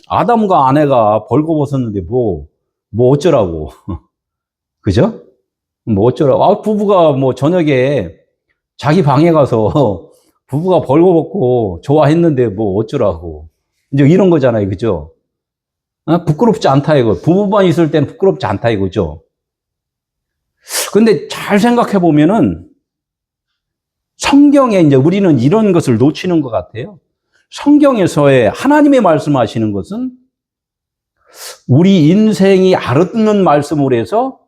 아담과 아내가 벌거벗었는데 뭐 어쩌라고. 그죠? 뭐 어쩌라고. 아, 부부가 뭐 저녁에 자기 방에 가서 부부가 벌거벗고 좋아했는데 뭐 어쩌라고. 이제 이런 거잖아요. 그죠? 부끄럽지 않다 이거. 부부만 있을 때는 부끄럽지 않다 이거죠. 근데 잘 생각해 보면은 성경에 이제 우리는 이런 것을 놓치는 것 같아요. 성경에서의 하나님의 말씀하시는 것은 우리 인생이 알아듣는 말씀으로 해서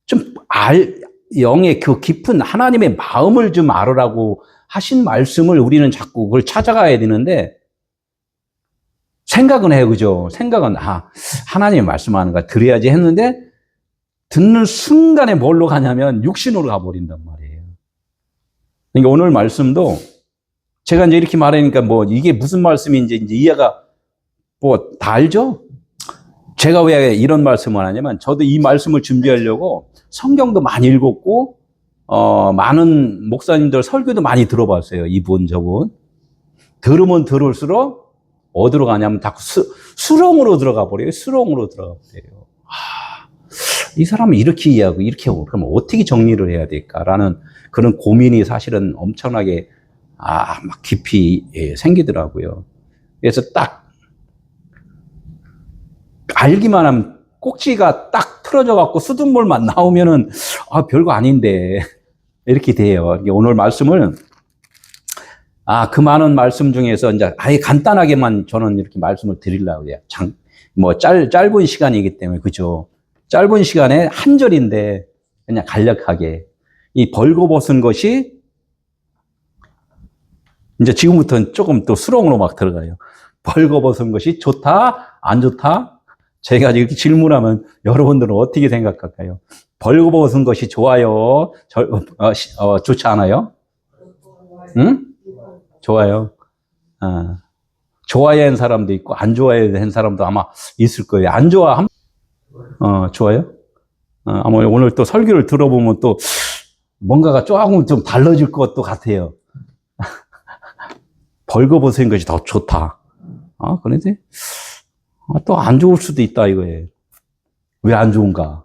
좀 영의 그 깊은 하나님의 마음을 좀 알으라고 하신 말씀을 우리는 자꾸 그걸 찾아가야 되는데 생각은 해요. 그죠? 생각은 하나님의 말씀하는 거 들어야지 했는데 듣는 순간에 뭘로 가냐면 육신으로 가버린단 말이에요. 그러니까 오늘 말씀도 제가 이제 이렇게 말하니까 뭐 이게 무슨 말씀인지 이제 이해가 뭐 다 알죠? 제가 왜 이런 말씀을 하냐면 저도 이 말씀을 준비하려고 성경도 많이 읽었고 많은 목사님들 설교도 많이 들어봤어요. 이분 저분. 들으면 들을수록 어디로 가냐면 자꾸 수렁으로 들어가 버려요. 수렁으로 들어가 버려요. 이 사람은 이렇게 이해하고 이렇게 하고 그럼 어떻게 정리를 해야 될까라는 그런 고민이 사실은 엄청나게 막 깊이 생기더라고요. 그래서 딱 알기만 하면 꼭지가 딱 틀어져 갖고 수돗물만 나오면은 별거 아닌데 이렇게 돼요. 오늘 말씀을 그 많은 말씀 중에서 이제 아예 간단하게만 저는 이렇게 말씀을 드리려고 해요. 짧은 시간이기 때문에 그죠. 짧은 시간에 한 절인데 그냥 간략하게 이 벌거벗은 것이 이제 지금부터는 조금 또 수렁으로 막 들어가요. 벌거벗은 것이 좋다? 안 좋다? 제가 이렇게 질문하면 여러분들은 어떻게 생각할까요? 벌거벗은 것이 좋아요? 좋지 않아요? 응? 좋아요. 좋아야 하는 사람도 있고 안 좋아야 하는 사람도 아마 있을 거예요. 안 좋아함? 좋아요? 아마 오늘 또 설교를 들어보면 또 뭔가가 조금 좀 달라질 것도 같아요. 벌거벗은 것이 더 좋다. 그런데 또 안 좋을 수도 있다 이거예요. 왜 안 좋은가?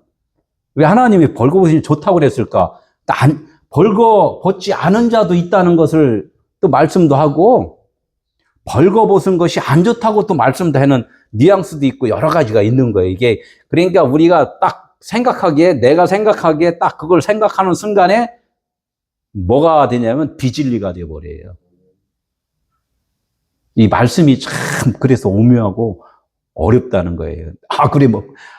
왜 하나님이 벌거벗으니 좋다고 그랬을까? 벌거벗지 않은 자도 있다는 것을 또 말씀도 하고 벌거벗은 것이 안 좋다고 또 말씀도 하는 뉘앙스도 있고 여러 가지가 있는 거예요. 이게 그러니까 우리가 딱 내가 생각하기에 딱 그걸 생각하는 순간에 뭐가 되냐면 비진리가 되어버려요. 이 말씀이 참 그래서 오묘하고 어렵다는 거예요. 그래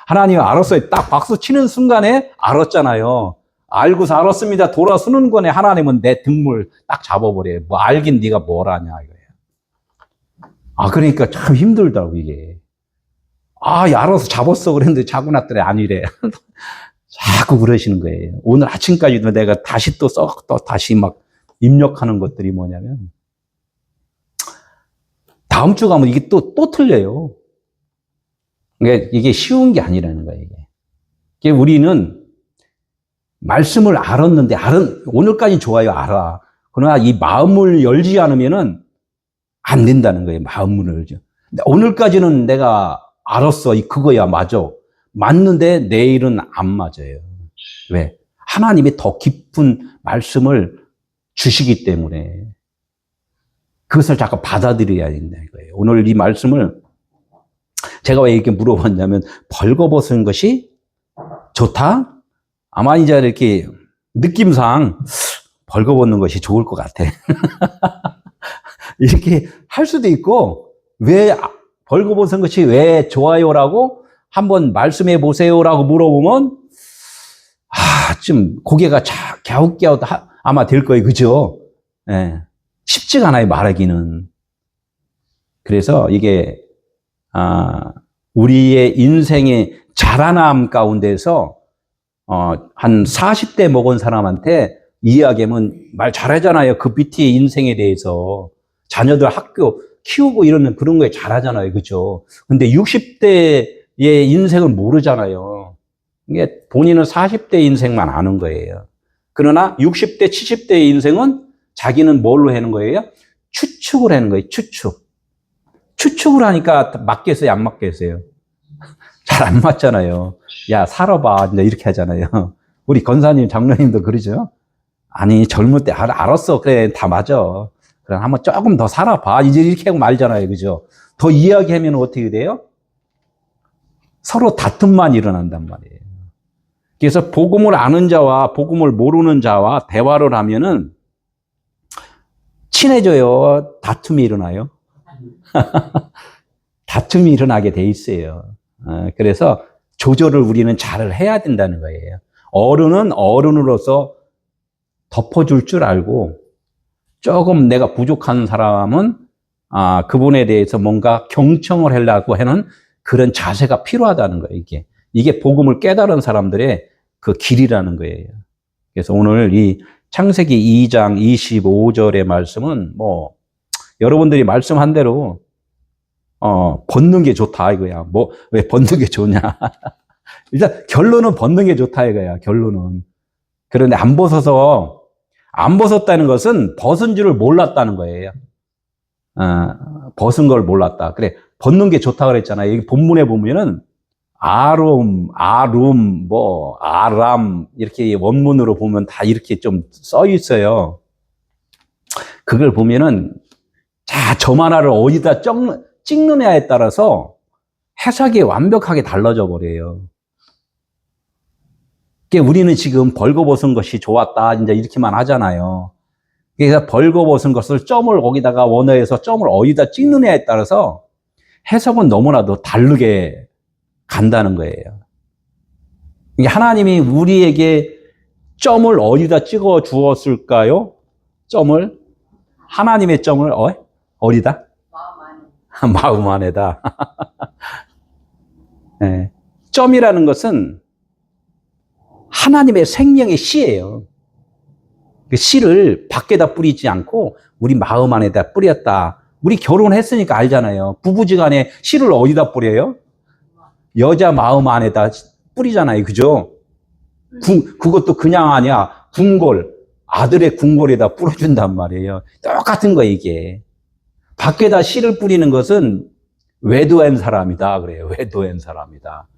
하나님 알았어요. 딱 박수 치는 순간에 알았잖아요. 알고서 알았습니다. 돌아서는 거네. 하나님은 내 등물 딱 잡아버려요. 알긴 네가 뭘 아냐 이거예요. 그러니까 참 힘들다고 이게. 알아서 잡았어 그랬는데 자고 났더니 아니래. 자꾸 그러시는 거예요. 오늘 아침까지도 내가 다시 또 다시 막 입력하는 것들이 뭐냐면 다음 주 가면 이게 또 틀려요. 그러니까 이게 쉬운 게 아니라는 거예요, 이게. 우리는 말씀을 알았는데, 오늘까지 좋아요, 알아. 그러나 이 마음을 열지 않으면은 안 된다는 거예요, 마음을 열죠. 오늘까지는 내가 알았어, 그거야, 맞아. 맞는데 내일은 안 맞아요. 왜? 하나님이 더 깊은 말씀을 주시기 때문에. 그것을 자꾸 받아들여야 된다는 거예요. 오늘 이 말씀을 제가 왜 이렇게 물어봤냐면 벌거벗은 것이 좋다? 아마 이제 이렇게 느낌상 벌거벗는 것이 좋을 것 같아. 이렇게 할 수도 있고 왜 벌거벗은 것이 왜 좋아요라고 한번 말씀해 보세요라고 물어보면 좀 고개가 갸웃갸웃 아마 될 거예요. 그죠? 예. 쉽지가 않아요, 말하기는. 그래서 이게, 우리의 인생의 자라남 가운데서, 한 40대 먹은 사람한테 이야기하면 말 잘하잖아요. 그 밑에 인생에 대해서. 자녀들 학교 키우고 이러는 그런 거에 잘하잖아요. 그죠? 근데 60대의 인생은 모르잖아요. 이게 본인은 40대 인생만 아는 거예요. 그러나 60대, 70대의 인생은 자기는 뭘로 하는 거예요? 추측을 하는 거예요. 추측. 추측을 하니까 맞겠어요, 안 맞겠어요? 잘 안 맞잖아요. 야, 살아봐. 이제 이렇게 하잖아요. 우리 권사님, 장로님도 그러죠? 아니, 젊을 때, 알았어. 그래, 다 맞아. 그럼 한번 조금 더 살아봐. 이제 이렇게 하고 말잖아요. 그죠? 더 이야기하면 어떻게 돼요? 서로 다툼만 일어난단 말이에요. 그래서 복음을 아는 자와 복음을 모르는 자와 대화를 하면은 친해져요? 다툼이 일어나요? 다툼이 일어나게 돼 있어요. 그래서 조절을 우리는 잘 해야 된다는 거예요. 어른은 어른으로서 덮어줄 줄 알고 조금 내가 부족한 사람은 그분에 대해서 뭔가 경청을 하려고 하는 그런 자세가 필요하다는 거예요. 이게 복음을 깨달은 사람들의 그 길이라는 거예요. 그래서 오늘 이 창세기 2장 25절의 말씀은 뭐 여러분들이 말씀한 대로 벗는 게 좋다 이거야. 뭐 왜 벗는 게 좋냐? 일단 결론은 벗는 게 좋다 이거야. 결론은. 그런데 안 벗었다는 것은 벗은 줄을 몰랐다는 거예요. 벗은 걸 몰랐다. 그래, 벗는 게 좋다 그랬잖아요. 여기 본문에 보면은 아름, 뭐 아람 이렇게 원문으로 보면 다 이렇게 좀 써 있어요. 그걸 보면은 점 하나를 어디다 찍느냐에 따라서 해석이 완벽하게 달라져 버려요. 우리는 지금 벌거벗은 것이 좋았다 이제 이렇게만 하잖아요. 그래서 벌거벗은 것을 점을 거기다가 원어에서 점을 어디다 찍느냐에 따라서 해석은 너무나도 다르게 간다는 거예요. 하나님이 우리에게 점을 어디다 찍어 주었을까요? 점을 하나님의 점을 어디다? 마음 안에다. 네. 점이라는 것은 하나님의 생명의 씨예요. 그 씨를 밖에다 뿌리지 않고 우리 마음 안에다 뿌렸다. 우리 결혼했으니까 알잖아요. 부부지간에 씨를 어디다 뿌려요? 여자 마음 안에다 뿌리잖아요. 그죠? 그것도 그냥 아니야. 궁골, 아들의 궁골에다 뿌려준단 말이에요. 똑같은 거예요, 이게. 밖에다 씨를 뿌리는 것은 외도한 사람이다. 그래요. 외도한 사람이다.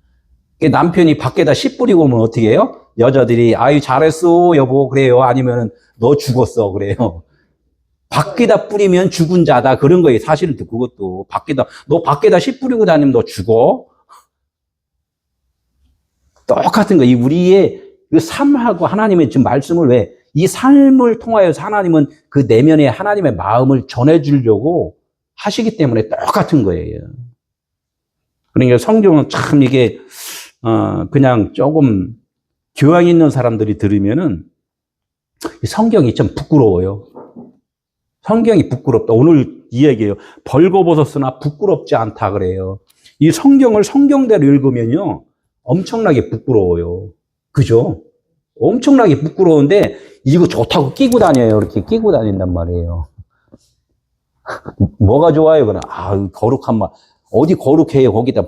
남편이 밖에다 씨 뿌리고 오면 어떻게 해요? 여자들이, 아유, 잘했어, 여보, 그래요. 아니면 너 죽었어, 그래요. 밖에다 뿌리면 죽은 자다. 그런 거예요. 사실은 그것도. 너 밖에다 씨 뿌리고 다니면 너 죽어. 똑같은 거. 우리의 그 삶하고 하나님의 지금 말씀을 이 삶을 통하여서 하나님은 그 내면에 하나님의 마음을 전해주려고 하시기 때문에 똑같은 거예요. 그러니까 성경은 참 이게, 그냥 조금 교양 있는 사람들이 들으면은 성경이 좀 부끄러워요. 성경이 부끄럽다. 오늘 이 얘기예요. 벌거벗었으나 부끄럽지 않다 그래요. 이 성경을 성경대로 읽으면요. 엄청나게 부끄러워요. 그죠? 엄청나게 부끄러운데 이거 좋다고 끼고 다녀요. 이렇게 끼고 다닌단 말이에요. 뭐가 좋아요? 그냥 거룩한 말. 어디 거룩해요? 거기다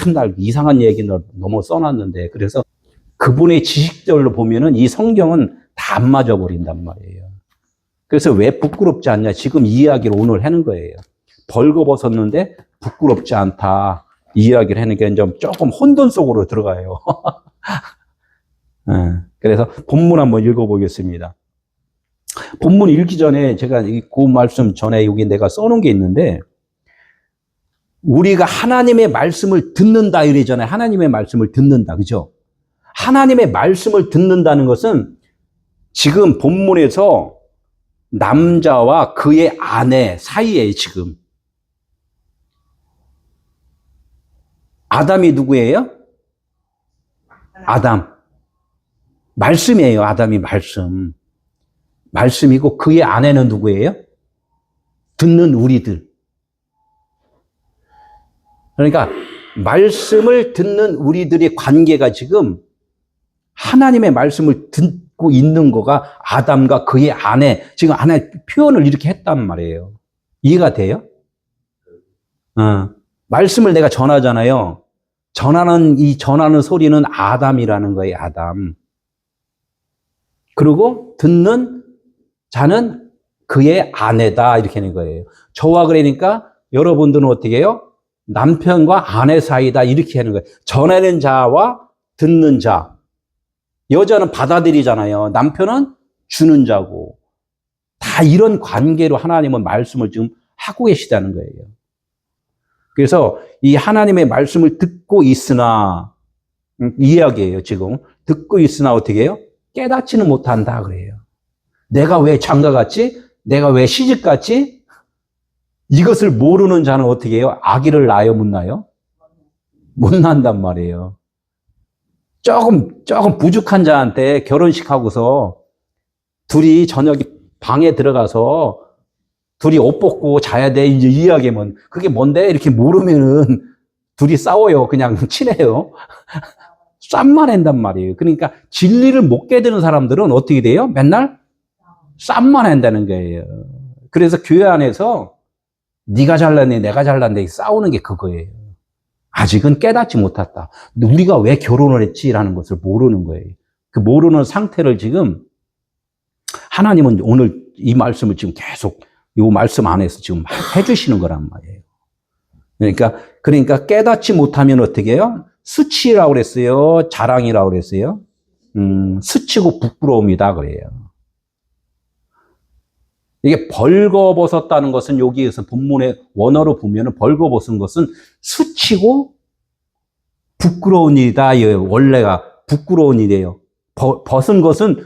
맨날 이상한 얘기를 너무 써놨는데 그래서 그분의 지식들로 보면은 이 성경은 다 안 맞아 버린단 말이에요. 그래서 왜 부끄럽지 않냐? 지금 이 이야기를 오늘 하는 거예요. 벌거벗었는데 부끄럽지 않다. 이 이야기를 하는 게 좀 조금 혼돈 속으로 들어가요. 그래서 본문 한번 읽어보겠습니다. 본문 읽기 전에 제가 그 말씀 전에 여기 내가 써놓은 게 있는데 우리가 하나님의 말씀을 듣는다 이러잖아요. 하나님의 말씀을 듣는다. 그죠? 하나님의 말씀을 듣는다는 것은 지금 본문에서 남자와 그의 아내 사이에 지금 아담이 누구예요? 아담. 말씀이에요. 아담이 말씀. 말씀이고 그의 아내는 누구예요? 듣는 우리들. 그러니까 말씀을 듣는 우리들의 관계가 지금 하나님의 말씀을 듣고 있는 거가 아담과 그의 아내, 지금 아내 표현을 이렇게 했단 말이에요. 이해가 돼요? 말씀을 내가 전하잖아요. 전하는 소리는 아담이라는 거예요, 아담. 그리고 듣는 자는 그의 아내다, 이렇게 하는 거예요. 저와 그러니까 여러분들은 어떻게 해요? 남편과 아내 사이다 이렇게 하는 거예요. 전하는 자와 듣는 자. 여자는 받아들이잖아요. 남편은 주는 자고. 다 이런 관계로 하나님은 말씀을 지금 하고 계시다는 거예요. 그래서 이 하나님의 말씀을 듣고 있으나 이야기예요. 지금 듣고 있으나 어떻게 해요? 깨닫지는 못한다 그래요. 내가 왜 장가 갔지? 내가 왜 시집 갔지? 이것을 모르는 자는 어떻게 해요? 아기를 낳아요? 못 낳아요? 못 낳는단 말이에요. 조금 부족한 자한테 결혼식 하고서 둘이 저녁에 방에 들어가서 둘이 옷 벗고 자야 돼. 이제 이야기면 그게 뭔데? 이렇게 모르면은 둘이 싸워요. 그냥 친해요. 쌈만 한단 말이에요. 그러니까 진리를 못 깨닫는 사람들은 어떻게 돼요? 맨날 쌈만 한다는 거예요. 그래서 교회 안에서 네가 잘났네, 내가 잘났네 싸우는 게 그거예요. 아직은 깨닫지 못했다. 우리가 왜 결혼을 했지라는 것을 모르는 거예요. 그 모르는 상태를 지금 하나님은 오늘 이 말씀을 지금 계속 이 말씀 안에서 지금 해주시는 거란 말이에요. 그러니까 깨닫지 못하면 어떻게 해요? 수치라고 그랬어요? 자랑이라고 그랬어요? 수치고 부끄러움이다 그래요. 이게 벌거벗었다는 것은 여기에서 본문의 원어로 보면 벌거벗은 것은 수치고 부끄러운 일이다. 원래가 부끄러운 일이에요. 벗은 것은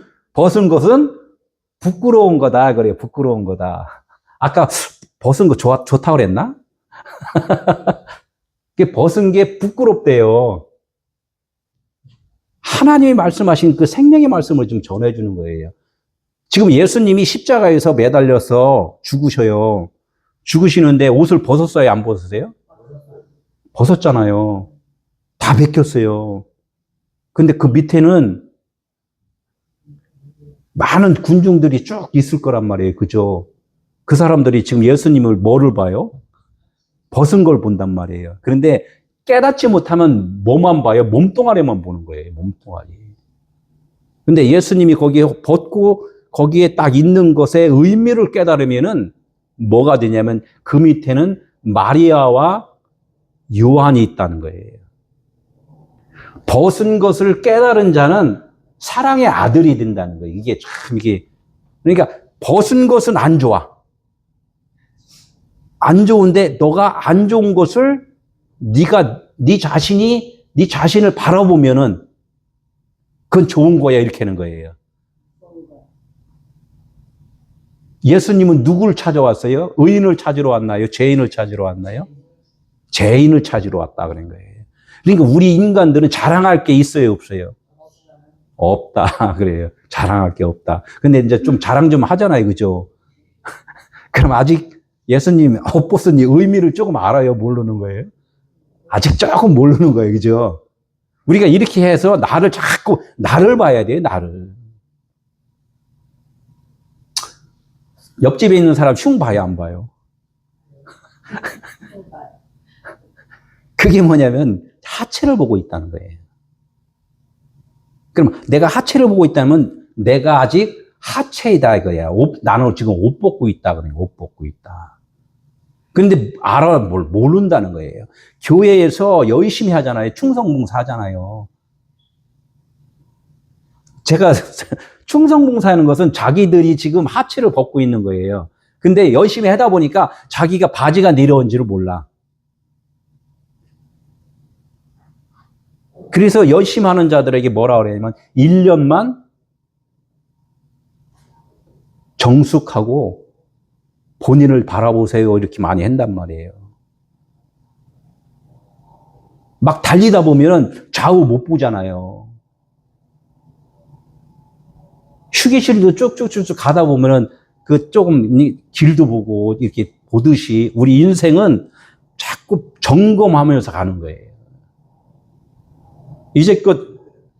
부끄러운 거다. 그래요. 부끄러운 거다. 아까 벗은 거 좋다고 그랬나? 벗은 게 부끄럽대요. 하나님이 말씀하신 그 생명의 말씀을 좀 전해주는 거예요. 지금 예수님이 십자가에서 매달려서 죽으셔요. 죽으시는데 옷을 벗었어요? 안 벗으세요? 벗었잖아요. 다 벗겼어요. 근데 그 밑에는 많은 군중들이 쭉 있을 거란 말이에요. 그죠? 그 사람들이 지금 예수님을 뭐를 봐요? 벗은 걸 본단 말이에요. 그런데 깨닫지 못하면 뭐만 봐요? 몸뚱아리만 보는 거예요. 몸뚱아리. 근데 예수님이 거기에 벗고 거기에 딱 있는 것의 의미를 깨달으면은 뭐가 되냐면 그 밑에는 마리아와 요한이 있다는 거예요. 벗은 것을 깨달은 자는 사랑의 아들이 된다는 거예요. 그러니까 벗은 것은 안 좋아. 안 좋은데 너가 안 좋은 것을 네 자신을 바라보면은 그건 좋은 거야 이렇게 하는 거예요. 예수님은 누구를 찾아왔어요? 의인을 찾으러 왔나요? 죄인을 찾으러 왔나요? 죄인을 찾으러 왔다 그런 거예요. 그러니까 우리 인간들은 자랑할 게 있어요, 없어요? 없다 그래요. 자랑할 게 없다. 근데 이제 좀 자랑 좀 하잖아요, 그죠? 그럼 아직 예수님 옷 벗은 이 의미를 조금 알아요, 모르는 거예요? 아직 조금 모르는 거예요, 그죠? 우리가 이렇게 해서 자꾸 나를 봐야 돼요, 나를. 옆집에 있는 사람 흉 봐요, 안 봐요? 그게 뭐냐면 하체를 보고 있다는 거예요. 그럼 내가 하체를 보고 있다면 내가 아직 하체이다 이거야. 나는 지금 옷 벗고 있다 그래요. 옷 벗고 있다. 근데 모른다는 거예요. 교회에서 열심히 하잖아요. 충성봉사 하잖아요. 제가 충성봉사하는 것은 자기들이 지금 하체를 벗고 있는 거예요. 근데 열심히 하다 보니까 자기가 바지가 내려온지를 몰라. 그래서 열심히 하는 자들에게 뭐라 그러냐면 1년만 정숙하고 본인을 바라보세요 이렇게 많이 한단 말이에요. 막 달리다 보면 좌우 못 보잖아요. 휴게실도 쭉쭉쭉쭉 가다 보면은 그 조금 길도 보고 이렇게 보듯이 우리 인생은 자꾸 점검하면서 가는 거예요. 이제껏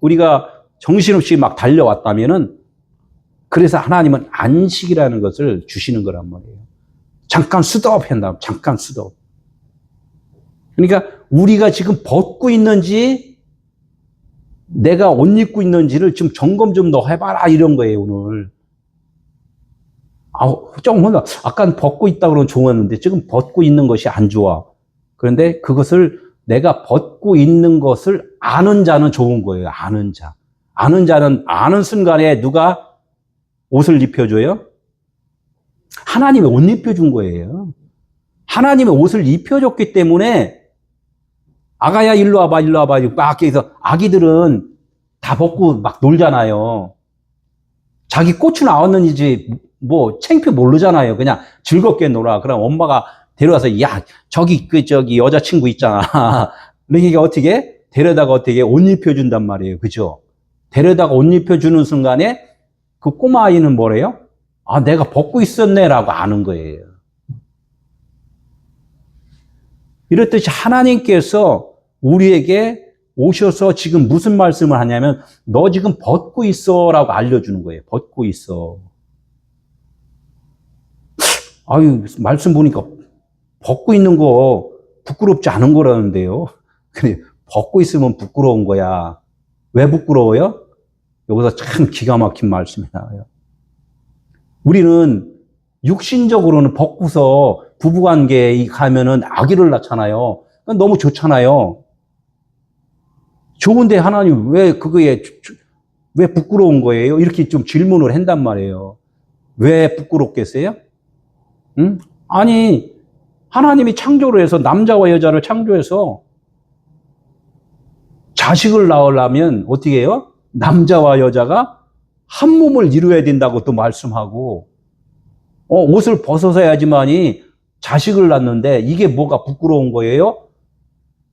우리가 정신없이 막 달려왔다면은 그래서 하나님은 안식이라는 것을 주시는 거란 말이에요. 잠깐 스톱한다. 잠깐 스톱. 그러니까 우리가 지금 벗고 있는지 내가 옷 입고 있는지를 좀 점검 좀 더 해봐라 이런 거예요 오늘. 조금 혼자, 아까 벗고 있다 그러면 좋았는데 지금 벗고 있는 것이 안 좋아. 그런데 그것을 내가 벗고 있는 것을 아는 자는 좋은 거예요. 아는 자. 아는 자는 아는 순간에 누가 옷을 입혀줘요? 하나님이 옷 입혀준 거예요. 하나님이 옷을 입혀줬기 때문에 아가야 일로 와봐 일로 와봐 막 해서 아기들은 다 벗고 막 놀잖아요. 자기 고추 나왔는지 뭐 창피 모르잖아요. 그냥 즐겁게 놀아. 그럼 엄마가 데려와서 야 저기 저기 여자친구 있잖아. 그러니까 어떻게 데려다가 어떻게 옷 입혀준단 말이에요. 그죠? 데려다가 옷 입혀주는 순간에 그 꼬마 아이는 뭐래요? 아 내가 벗고 있었네라고 아는 거예요. 이렇듯이 하나님께서 우리에게 오셔서 지금 무슨 말씀을 하냐면 너 지금 벗고 있어라고 알려주는 거예요. 벗고 있어. 아유 말씀 보니까 벗고 있는 거 부끄럽지 않은 거라는데요. 근데 벗고 있으면 부끄러운 거야. 왜 부끄러워요? 여기서 참 기가 막힌 말씀이 나와요. 우리는 육신적으로는 벗고서 부부관계에 가면은 아기를 낳잖아요. 너무 좋잖아요. 좋은데 하나님 왜 그거에 왜 부끄러운 거예요? 이렇게 좀 질문을 한단 말이에요. 왜 부끄럽겠어요? 응? 아니 하나님이 창조를 해서 남자와 여자를 창조해서 자식을 낳으려면 어떻게 해요? 남자와 여자가 한 몸을 이루어야 된다고 또 말씀하고 옷을 벗어서 해야지만이 자식을 낳는데 이게 뭐가 부끄러운 거예요?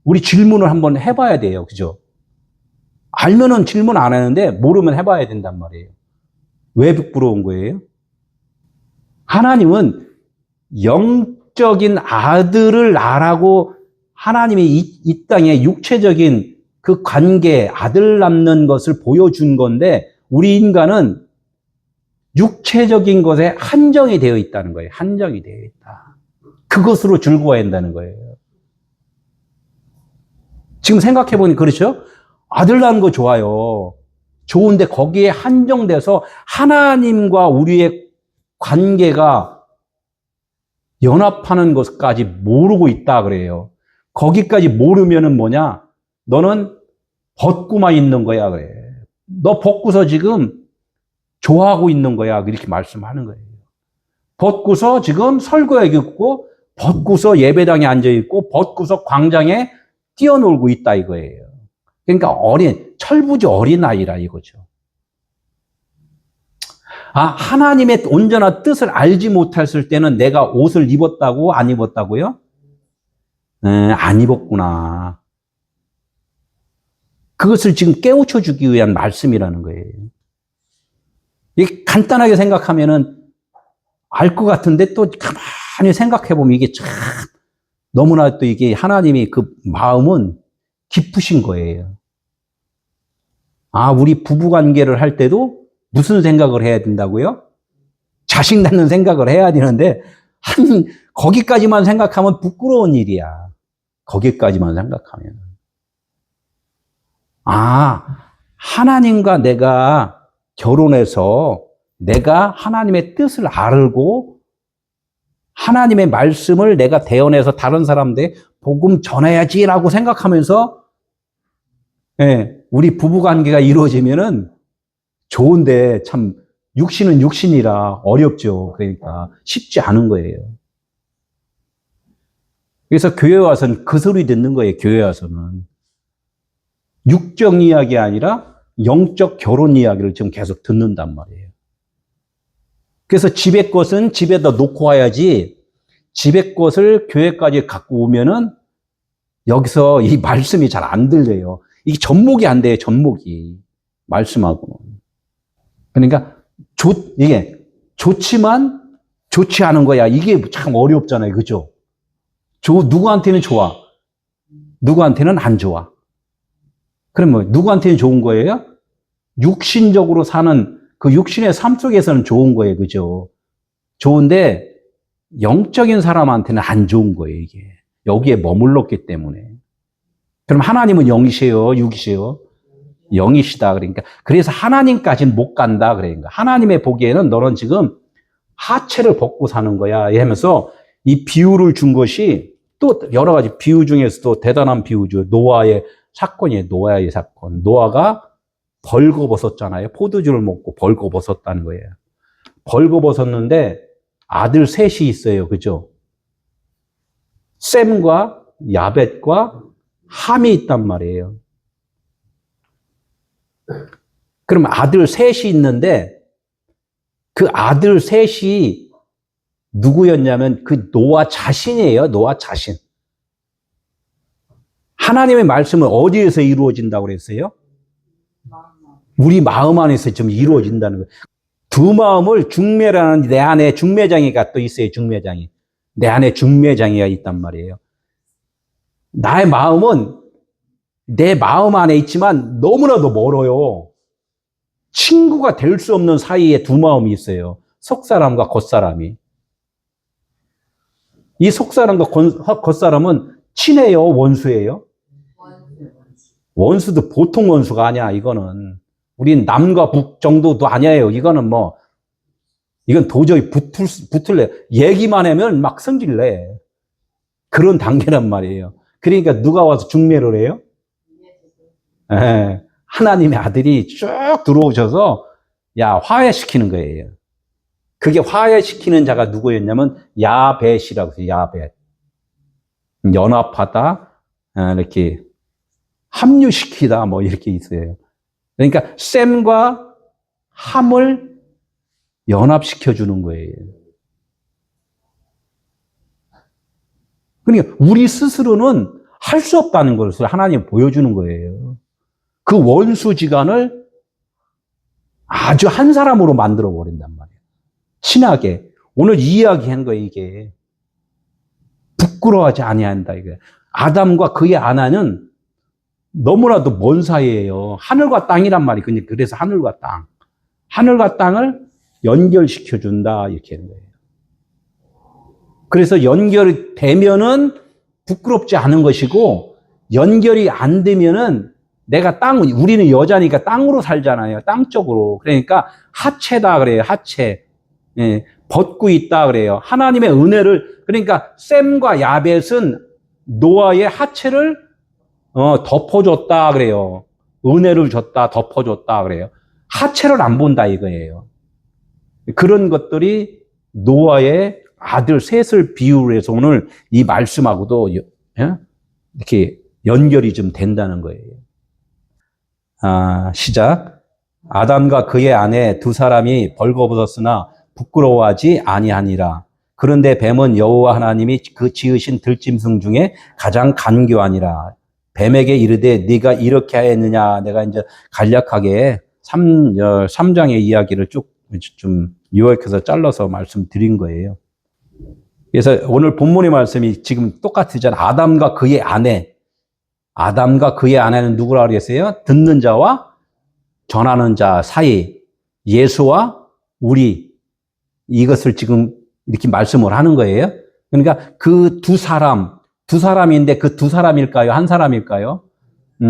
우리 질문을 한번 해봐야 돼요. 그죠? 알면은 질문 안 하는데 모르면 해봐야 된단 말이에요. 왜 부끄러운 거예요? 하나님은 영적인 아들을 낳으라고 하나님이 이 땅에 육체적인 그 관계, 아들 낳는 것을 보여준 건데 우리 인간은 육체적인 것에 한정이 되어 있다는 거예요. 한정이 되어 있다. 그것으로 즐거워야 한다는 거예요. 지금 생각해보니 그렇죠? 아들 낳는 거 좋아요. 좋은데 거기에 한정돼서 하나님과 우리의 관계가 연합하는 것까지 모르고 있다 그래요. 거기까지 모르면은 뭐냐? 너는 벗고만 있는 거야 그래. 너 벗고서 지금 좋아하고 있는 거야. 이렇게 말씀하는 거예요. 벗고서 지금 설교에 있고 벗고서 예배당에 앉아있고 벗고서 광장에 뛰어놀고 있다 이거예요. 그러니까 철부지 어린아이라 이거죠. 하나님의 온전한 뜻을 알지 못했을 때는 내가 옷을 입었다고 안 입었다고요? 안 입었구나. 그것을 지금 깨우쳐 주기 위한 말씀이라는 거예요. 이게 간단하게 생각하면은 알 것 같은데 또 가만히 생각해 보면 이게 참 너무나 또 이게 하나님이 그 마음은 깊으신 거예요. 우리 부부 관계를 할 때도 무슨 생각을 해야 된다고요? 자식 낳는 생각을 해야 되는데 거기까지만 생각하면 부끄러운 일이야. 거기까지만 생각하면. 하나님과 내가 결혼해서 내가 하나님의 뜻을 알고 하나님의 말씀을 내가 대언해서 다른 사람들에 복음 전해야지라고 생각하면서 우리 부부관계가 이루어지면은 좋은데 참 육신은 육신이라 어렵죠. 그러니까 쉽지 않은 거예요. 그래서 교회 와서는 그 소리 듣는 거예요. 교회 와서는. 육적 이야기 아니라 영적 결혼 이야기를 지금 계속 듣는단 말이에요. 그래서 집의 것은 집에다 놓고 와야지 집의 것을 교회까지 갖고 오면은 여기서 이 말씀이 잘 안 들려요. 이게 접목이 안 돼요. 접목이. 말씀하고는. 그러니까 이게 좋지만 좋지 않은 거야. 이게 참 어렵잖아요. 그죠? 누구한테는 좋아. 누구한테는 안 좋아. 그럼 뭐 누구한테는 좋은 거예요? 육신적으로 사는 그 육신의 삶 속에서는 좋은 거예요. 그죠? 좋은데 영적인 사람한테는 안 좋은 거예요. 이게. 여기에 머물렀기 때문에. 그럼 하나님은 영이세요? 육이세요? 영이시다. 그러니까 그래서 하나님까지는 못 간다. 그러니까 하나님의 보기에는 너는 지금 하체를 벗고 사는 거야. 하면서 이 비유를 준 것이 또 여러 가지 비유 중에서도 대단한 비유죠. 노아의 사건이에요. 노아의 사건. 노아가 벌거벗었잖아요. 포도주를 먹고 벌거벗었다는 거예요. 벌거벗었는데 아들 셋이 있어요. 그죠? 셈과 야벳과 함이 있단 말이에요. 그럼 아들 셋이 있는데 그 아들 셋이 누구였냐면 그 노아 자신이에요. 노아 자신. 하나님의 말씀은 어디에서 이루어진다고 그랬어요? 우리 마음 안에서 좀 이루어진다는 거예요. 두 마음을 중매라는 내 안에 중매장이가 또 있어요. 중매장이. 내 안에 중매장이가 있단 말이에요. 나의 마음은 내 마음 안에 있지만 너무나도 멀어요. 친구가 될 수 없는 사이에 두 마음이 있어요. 속사람과 겉사람이. 이 속사람과 겉사람은 친해요? 원수예요? 원수도 보통 원수가 아니야, 이거는. 우린 남과 북 정도도 아니에요. 이거는 이건 도저히 붙을래. 얘기만 하면 막 성질내. 그런 단계란 말이에요. 그러니까 누가 와서 중매를 해요? 예, 하나님의 아들이 쭉 들어오셔서 화해시키는 거예요. 그게 화해시키는 자가 누구였냐면 야벳이라고 해요. 야벳. 연합하다, 이렇게 합류시키다 이렇게 있어요. 그러니까 셈과 함을 연합시켜 주는 거예요. 그러니까 우리 스스로는 할 수 없다는 것을 하나님 보여주는 거예요. 그 원수지간을 아주 한 사람으로 만들어 버린단 말이에요. 친하게. 오늘 이 이야기 한 거예요, 이게. 부끄러워하지 아니한다, 이게. 아담과 그의 아내는 너무나도 먼 사이예요. 하늘과 땅이란 말이. 그래서 하늘과 땅. 하늘과 땅을 연결시켜준다, 이렇게 하는 거예요. 그래서 연결이 되면은 부끄럽지 않은 것이고, 연결이 안 되면은 우리는 여자니까 땅으로 살잖아요. 땅적으로. 그러니까 하체다 그래요. 하체. 예, 벗고 있다 그래요. 하나님의 은혜를, 그러니까 셈과 야벳은 노아의 하체를 덮어줬다 그래요. 은혜를 줬다, 덮어줬다 그래요. 하체를 안 본다 이거예요. 그런 것들이 노아의 아들 셋을 비유를 해서 오늘 이 말씀하고도 이렇게 연결이 좀 된다는 거예요. 시작. 아담과 그의 아내 두 사람이 벌거벗었으나 부끄러워하지 아니하니라. 그런데 뱀은 여호와 하나님이 그 지으신 들짐승 중에 가장 간교하니라. 뱀에게 이르되 네가 이렇게 하였느냐. 내가 이제 간략하게 3장의 이야기를 좀 요약해서 잘라서 말씀드린 거예요. 그래서 오늘 본문의 말씀이 지금 똑같으잖아요. 아담과 그의 아내는 누구라 그랬어요? 듣는 자와 전하는 자 사이, 예수와 우리, 이것을 지금 이렇게 말씀을 하는 거예요. 그러니까 그 두 사람인데 그 두 사람일까요? 한 사람일까요?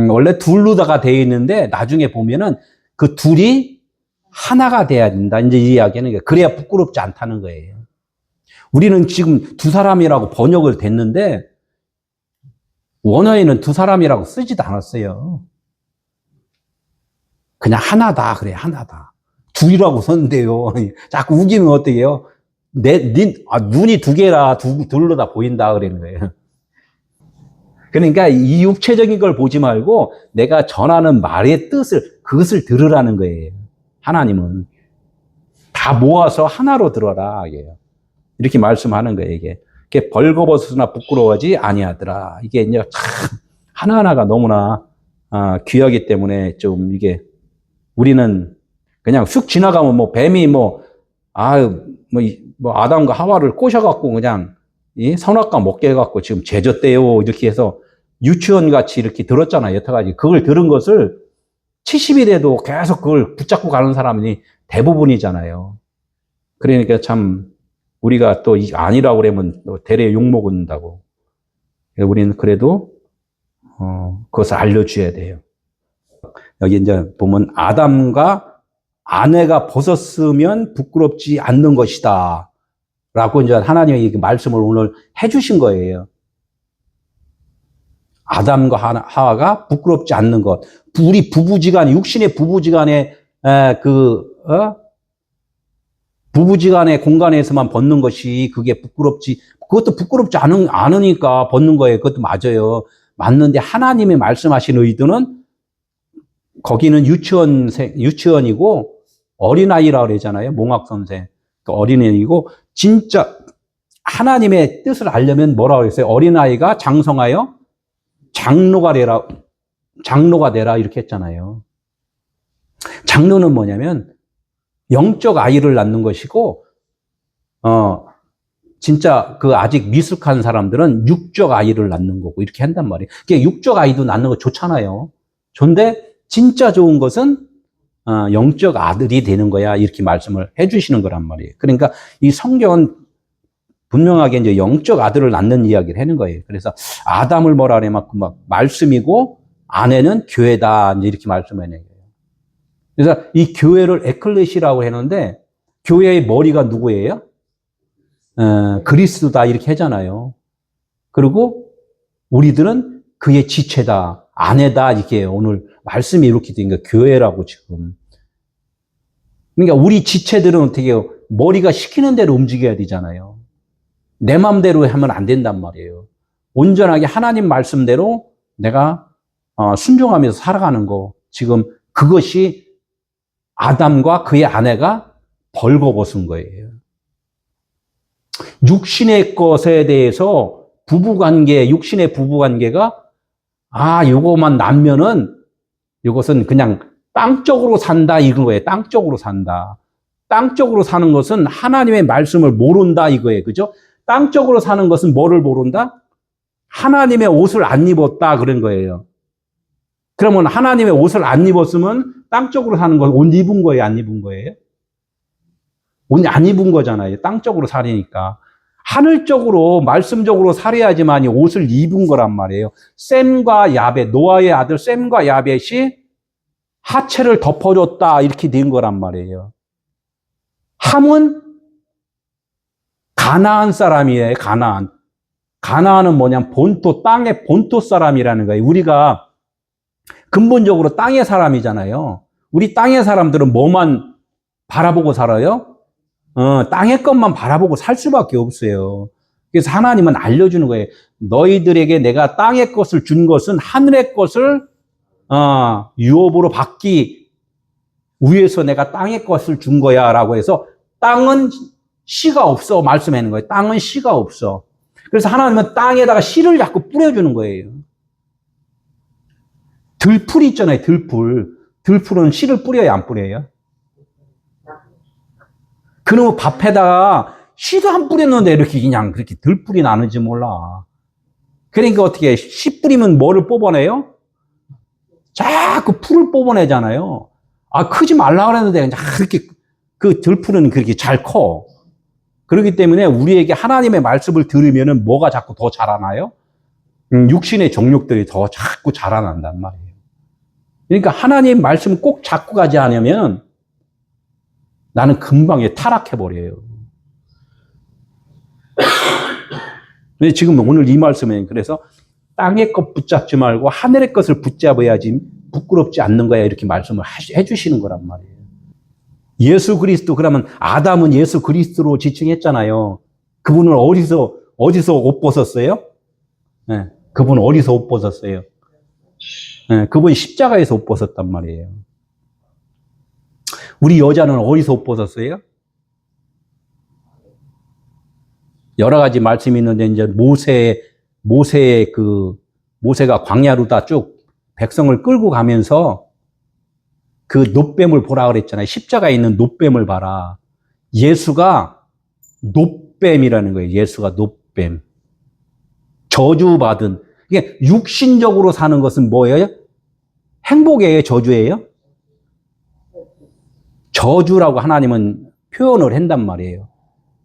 원래 둘로다가 되어 있는데 나중에 보면은 그 둘이 하나가 돼야 된다. 이제 이 이야기는 그래야 부끄럽지 않다는 거예요. 우리는 지금 두 사람이라고 번역을 됐는데 원어에는 두 사람이라고 쓰지도 않았어요. 그냥 하나다 그래, 하나다. 둘이라고 썼는데요. 자꾸 우기면 어떻게 해요? 눈이 두 개라 둘로 다 보인다 그러는 거예요. 그러니까 이 육체적인 걸 보지 말고 내가 전하는 말의 그것을 들으라는 거예요. 하나님은 다 모아서 하나로 들어라. 이렇게 말씀하는 거예요. 이게 벌거벗으나 부끄러워하지 아니하더라. 이게 이제 참 하나하나가 너무나 귀하기 때문에 좀 이게 우리는 그냥 쑥 지나가면 뱀이 아담과 하와를 꼬셔갖고 그냥 선악과 먹게 해갖고 지금 제졌대요. 이렇게 해서 유치원 같이 이렇게 들었잖아요. 여태까지. 그걸 들은 것을 70이 돼도 계속 그걸 붙잡고 가는 사람이 대부분이잖아요. 그러니까 참 우리가 또 아니라고 그러면 대래 욕먹는다고. 우리는 그래도 그것을 알려줘야 돼요. 여기 이제 보면 아담과 아내가 벗었으면 부끄럽지 않는 것이다. 라고 이제 하나님의 말씀을 오늘 해주신 거예요. 아담과 하와가 부끄럽지 않는 것. 우리 부부지간에, 육신의 부부지간에, 부부지간의 공간에서만 벗는 것이 그게 그것도 부끄럽지 않으니까 벗는 거예요. 그것도 맞아요. 맞는데 하나님의 말씀하신 의도는 거기는 유치원이고 어린아이라고 그러잖아요. 몽학선생. 어린아이고 진짜 하나님의 뜻을 알려면 뭐라고 그랬어요? 어린아이가 장성하여 장로가 되라 이렇게 했잖아요. 장로는 뭐냐면 영적 아이를 낳는 것이고 진짜 그 아직 미숙한 사람들은 육적 아이를 낳는 거고 이렇게 한단 말이에요. 그게 육적 아이도 낳는 거 좋잖아요. 좋은데 진짜 좋은 것은 영적 아들이 되는 거야 이렇게 말씀을 해주시는 거란 말이에요. 그러니까 이 성경은 분명하게 이제 영적 아들을 낳는 이야기를 하는 거예요. 그래서 아담을 뭐라 그래 막 말씀이고 아내는 교회다 이제 이렇게 말씀하는 거예요. 그래서 이 교회를 에클레시라고 했는데 교회의 머리가 누구예요? 그리스도다 이렇게 하잖아요. 그리고 우리들은 그의 지체다, 아내다 이렇게 오늘 말씀이 이렇게 된 거예요. 교회라고 지금. 그러니까 우리 지체들은 어떻게 해요? 머리가 시키는 대로 움직여야 되잖아요. 내 마음대로 하면 안 된단 말이에요. 온전하게 하나님 말씀대로 내가 순종하면서 살아가는 거. 지금 그것이 아담과 그의 아내가 벌거벗은 거예요. 육신의 것에 대해서 육신의 부부관계가 요거만 남면은 이것은 그냥 땅적으로 산다 이런 거예요. 땅적으로 산다. 땅적으로 사는 것은 하나님의 말씀을 모른다 이거예요. 그죠? 땅적으로 사는 것은 뭐를 모른다? 하나님의 옷을 안 입었다 그런 거예요. 그러면 하나님의 옷을 안 입었으면 땅적으로 사는 건 옷 입은 거예요? 안 입은 거예요? 옷 안 입은 거잖아요. 땅적으로 살으니까. 하늘적으로 말씀적으로 살아야지만 옷을 입은 거란 말이에요. 셈과 야벳, 노아의 아들 셈과 야벳이 하체를 덮어줬다 이렇게 된 거란 말이에요. 함은 가나안 사람이에요. 가나안은 뭐냐면 본토, 땅의 본토 사람이라는 거예요. 우리가 근본적으로 땅의 사람이잖아요. 우리 땅의 사람들은 뭐만 바라보고 살아요? 땅의 것만 바라보고 살 수밖에 없어요. 그래서 하나님은 알려주는 거예요. 너희들에게 내가 땅의 것을 준 것은 하늘의 것을 유업으로 받기 위해서 내가 땅의 것을 준 거야 라고 해서 땅은 씨가 없어 말씀하는 거예요. 땅은 씨가 없어. 그래서 하나님은 땅에다가 씨를 자꾸 뿌려주는 거예요. 들풀이 있잖아요. 들풀은 씨를 뿌려야 안 뿌려요? 그놈의 밥에다가 씨도 안 뿌렸는데 이렇게 그냥 그렇게 들풀이 나는지 몰라. 그러니까 어떻게 씨 뿌리면 뭐를 뽑아내요? 자꾸 풀을 뽑아내잖아요. 크지 말라 그랬는데 그냥 그렇게 그 들풀은 그렇게 잘 커. 그렇기 때문에 우리에게 하나님의 말씀을 들으면은 뭐가 자꾸 더 자라나요? 육신의 정욕들이 더 자꾸 자라난단 말이에요. 그러니까 하나님 말씀 꼭 잡고 가지 않으면 나는 금방 타락해버려요. 근데 지금 오늘 이 말씀에 그래서 땅의 것 붙잡지 말고 하늘의 것을 붙잡아야지 부끄럽지 않는 거야 이렇게 말씀을 해주시는 거란 말이에요. 예수 그리스도 그러면 아담은 예수 그리스도로 지칭했잖아요. 그분은 어디서 옷 벗었어요? 네, 그분 어디서 옷 벗었어요? 네, 그분 십자가에서 옷 벗었단 말이에요. 우리 여자는 어디서 옷 벗었어요? 여러 가지 말씀이 있는데 이제 모세가 광야로 다 쭉 백성을 끌고 가면서 그 놋뱀을 보라 그랬잖아요. 십자가에 있는 놋뱀을 봐라. 예수가 놋뱀이라는 거예요. 예수가 놋뱀. 저주받은. 이게 육신적으로 사는 것은 뭐예요? 행복이에요? 저주예요? 저주라고 하나님은 표현을 한단 말이에요.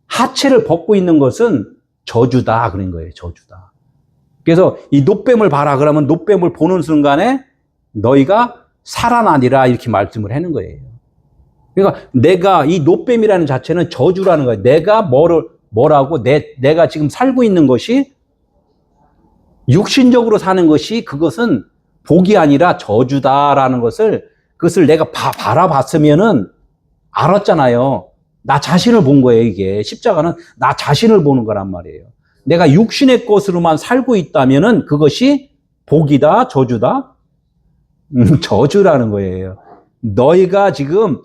하체를 벗고 있는 것은 저주다 그런 거예요. 저주다. 그래서 이 놋뱀을 봐라 그러면 놋뱀을 보는 순간에 너희가 살아나리라 이렇게 말씀을 하는 거예요. 그러니까 내가 이 노뱀이라는 자체는 저주라는 거예요. 내가 뭐라고 내가 지금 살고 있는 것이 육신적으로 사는 것이 그것은 복이 아니라 저주다라는 그것을 내가 바라봤으면은 알았잖아요. 나 자신을 본 거예요, 이게. 십자가는 나 자신을 보는 거란 말이에요. 내가 육신의 것으로만 살고 있다면은 그것이 복이다, 저주다? 저주라는 거예요. 너희가 지금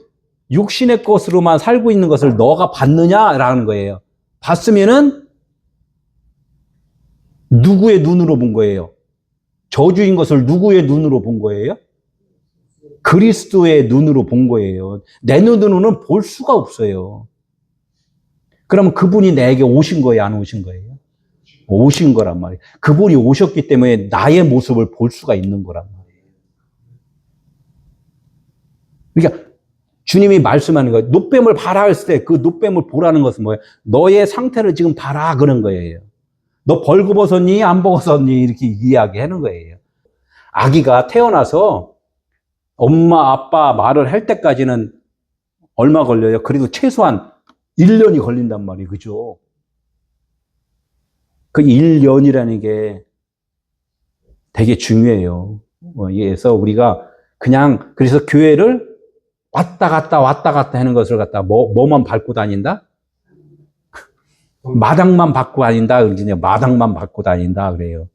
육신의 것으로만 살고 있는 것을 너가 봤느냐라는 거예요. 봤으면은 누구의 눈으로 본 거예요? 저주인 것을 누구의 눈으로 본 거예요? 그리스도의 눈으로 본 거예요. 내 눈으로는 볼 수가 없어요. 그러면 그분이 내게 오신 거예요, 안 오신 거예요? 오신 거란 말이에요. 그분이 오셨기 때문에 나의 모습을 볼 수가 있는 거란 말이에요. 그러니까 주님이 말씀하는 거예요. 노뱀을 봐라 했을 때 그 노뱀을 보라는 것은 뭐예요? 너의 상태를 지금 봐라 그런 거예요. 너 벌거벗었니? 안 벗었니? 이렇게 이야기하는 거예요. 아기가 태어나서 엄마, 아빠 말을 할 때까지는 얼마 걸려요? 그래도 최소한 1년이 걸린단 말이에요. 그죠? 그 1년이라는 게 되게 중요해요. 그래서 우리가 그래서 교회를 왔다 갔다 하는 것을 갖다 뭐만 밟고 다닌다? 마당만 밟고 다닌다. 그러거든요. 마당만 밟고 다닌다. 그래요.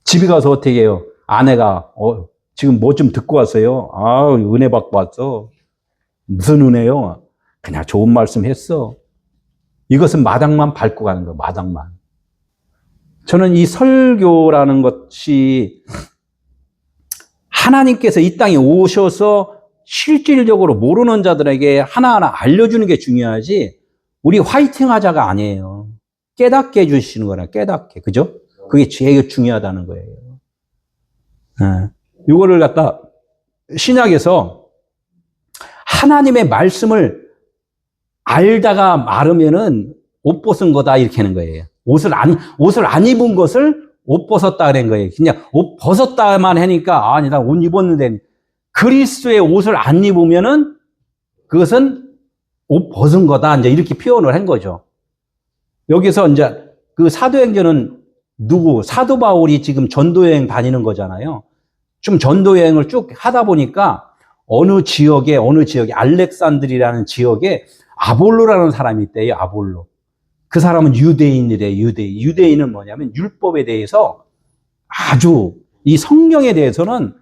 집에 가서 어떻게 해요? 아내가, 지금 뭐 좀 듣고 왔어요? 은혜 받고 왔어. 무슨 은혜요? 그냥 좋은 말씀 했어. 이것은 마당만 밟고 가는 거예요. 마당만. 저는 이 설교라는 것이 하나님께서 이 땅에 오셔서 실질적으로 모르는 자들에게 하나하나 알려주는 게 중요하지 우리 화이팅 하자가 아니에요. 깨닫게 해주시는 거라, 깨닫게. 그죠? 그게 제일 중요하다는 거예요. 이거를 갖다 신약에서 하나님의 말씀을 알다가 마르면은 옷 벗은 거다 이렇게 하는 거예요. 옷을 안 입은 것을 옷 벗었다 그런 거예요. 그냥 옷 벗었다만 하니까 아니 나 옷 입었는데 그리스도의 옷을 안 입으면은 그것은 옷 벗은 거다 이제 이렇게 표현을 한 거죠. 여기서 이제 그 사도행전은 사도 바울이 지금 전도여행 다니는 거잖아요. 좀 전도여행을 쭉 하다 보니까 어느 지역에 알렉산드리라는 지역에 아볼로라는 사람이 있대요. 아볼로. 그 사람은 유대인이래요. 유대인은 뭐냐면 율법에 대해서 아주 이 성경에 대해서는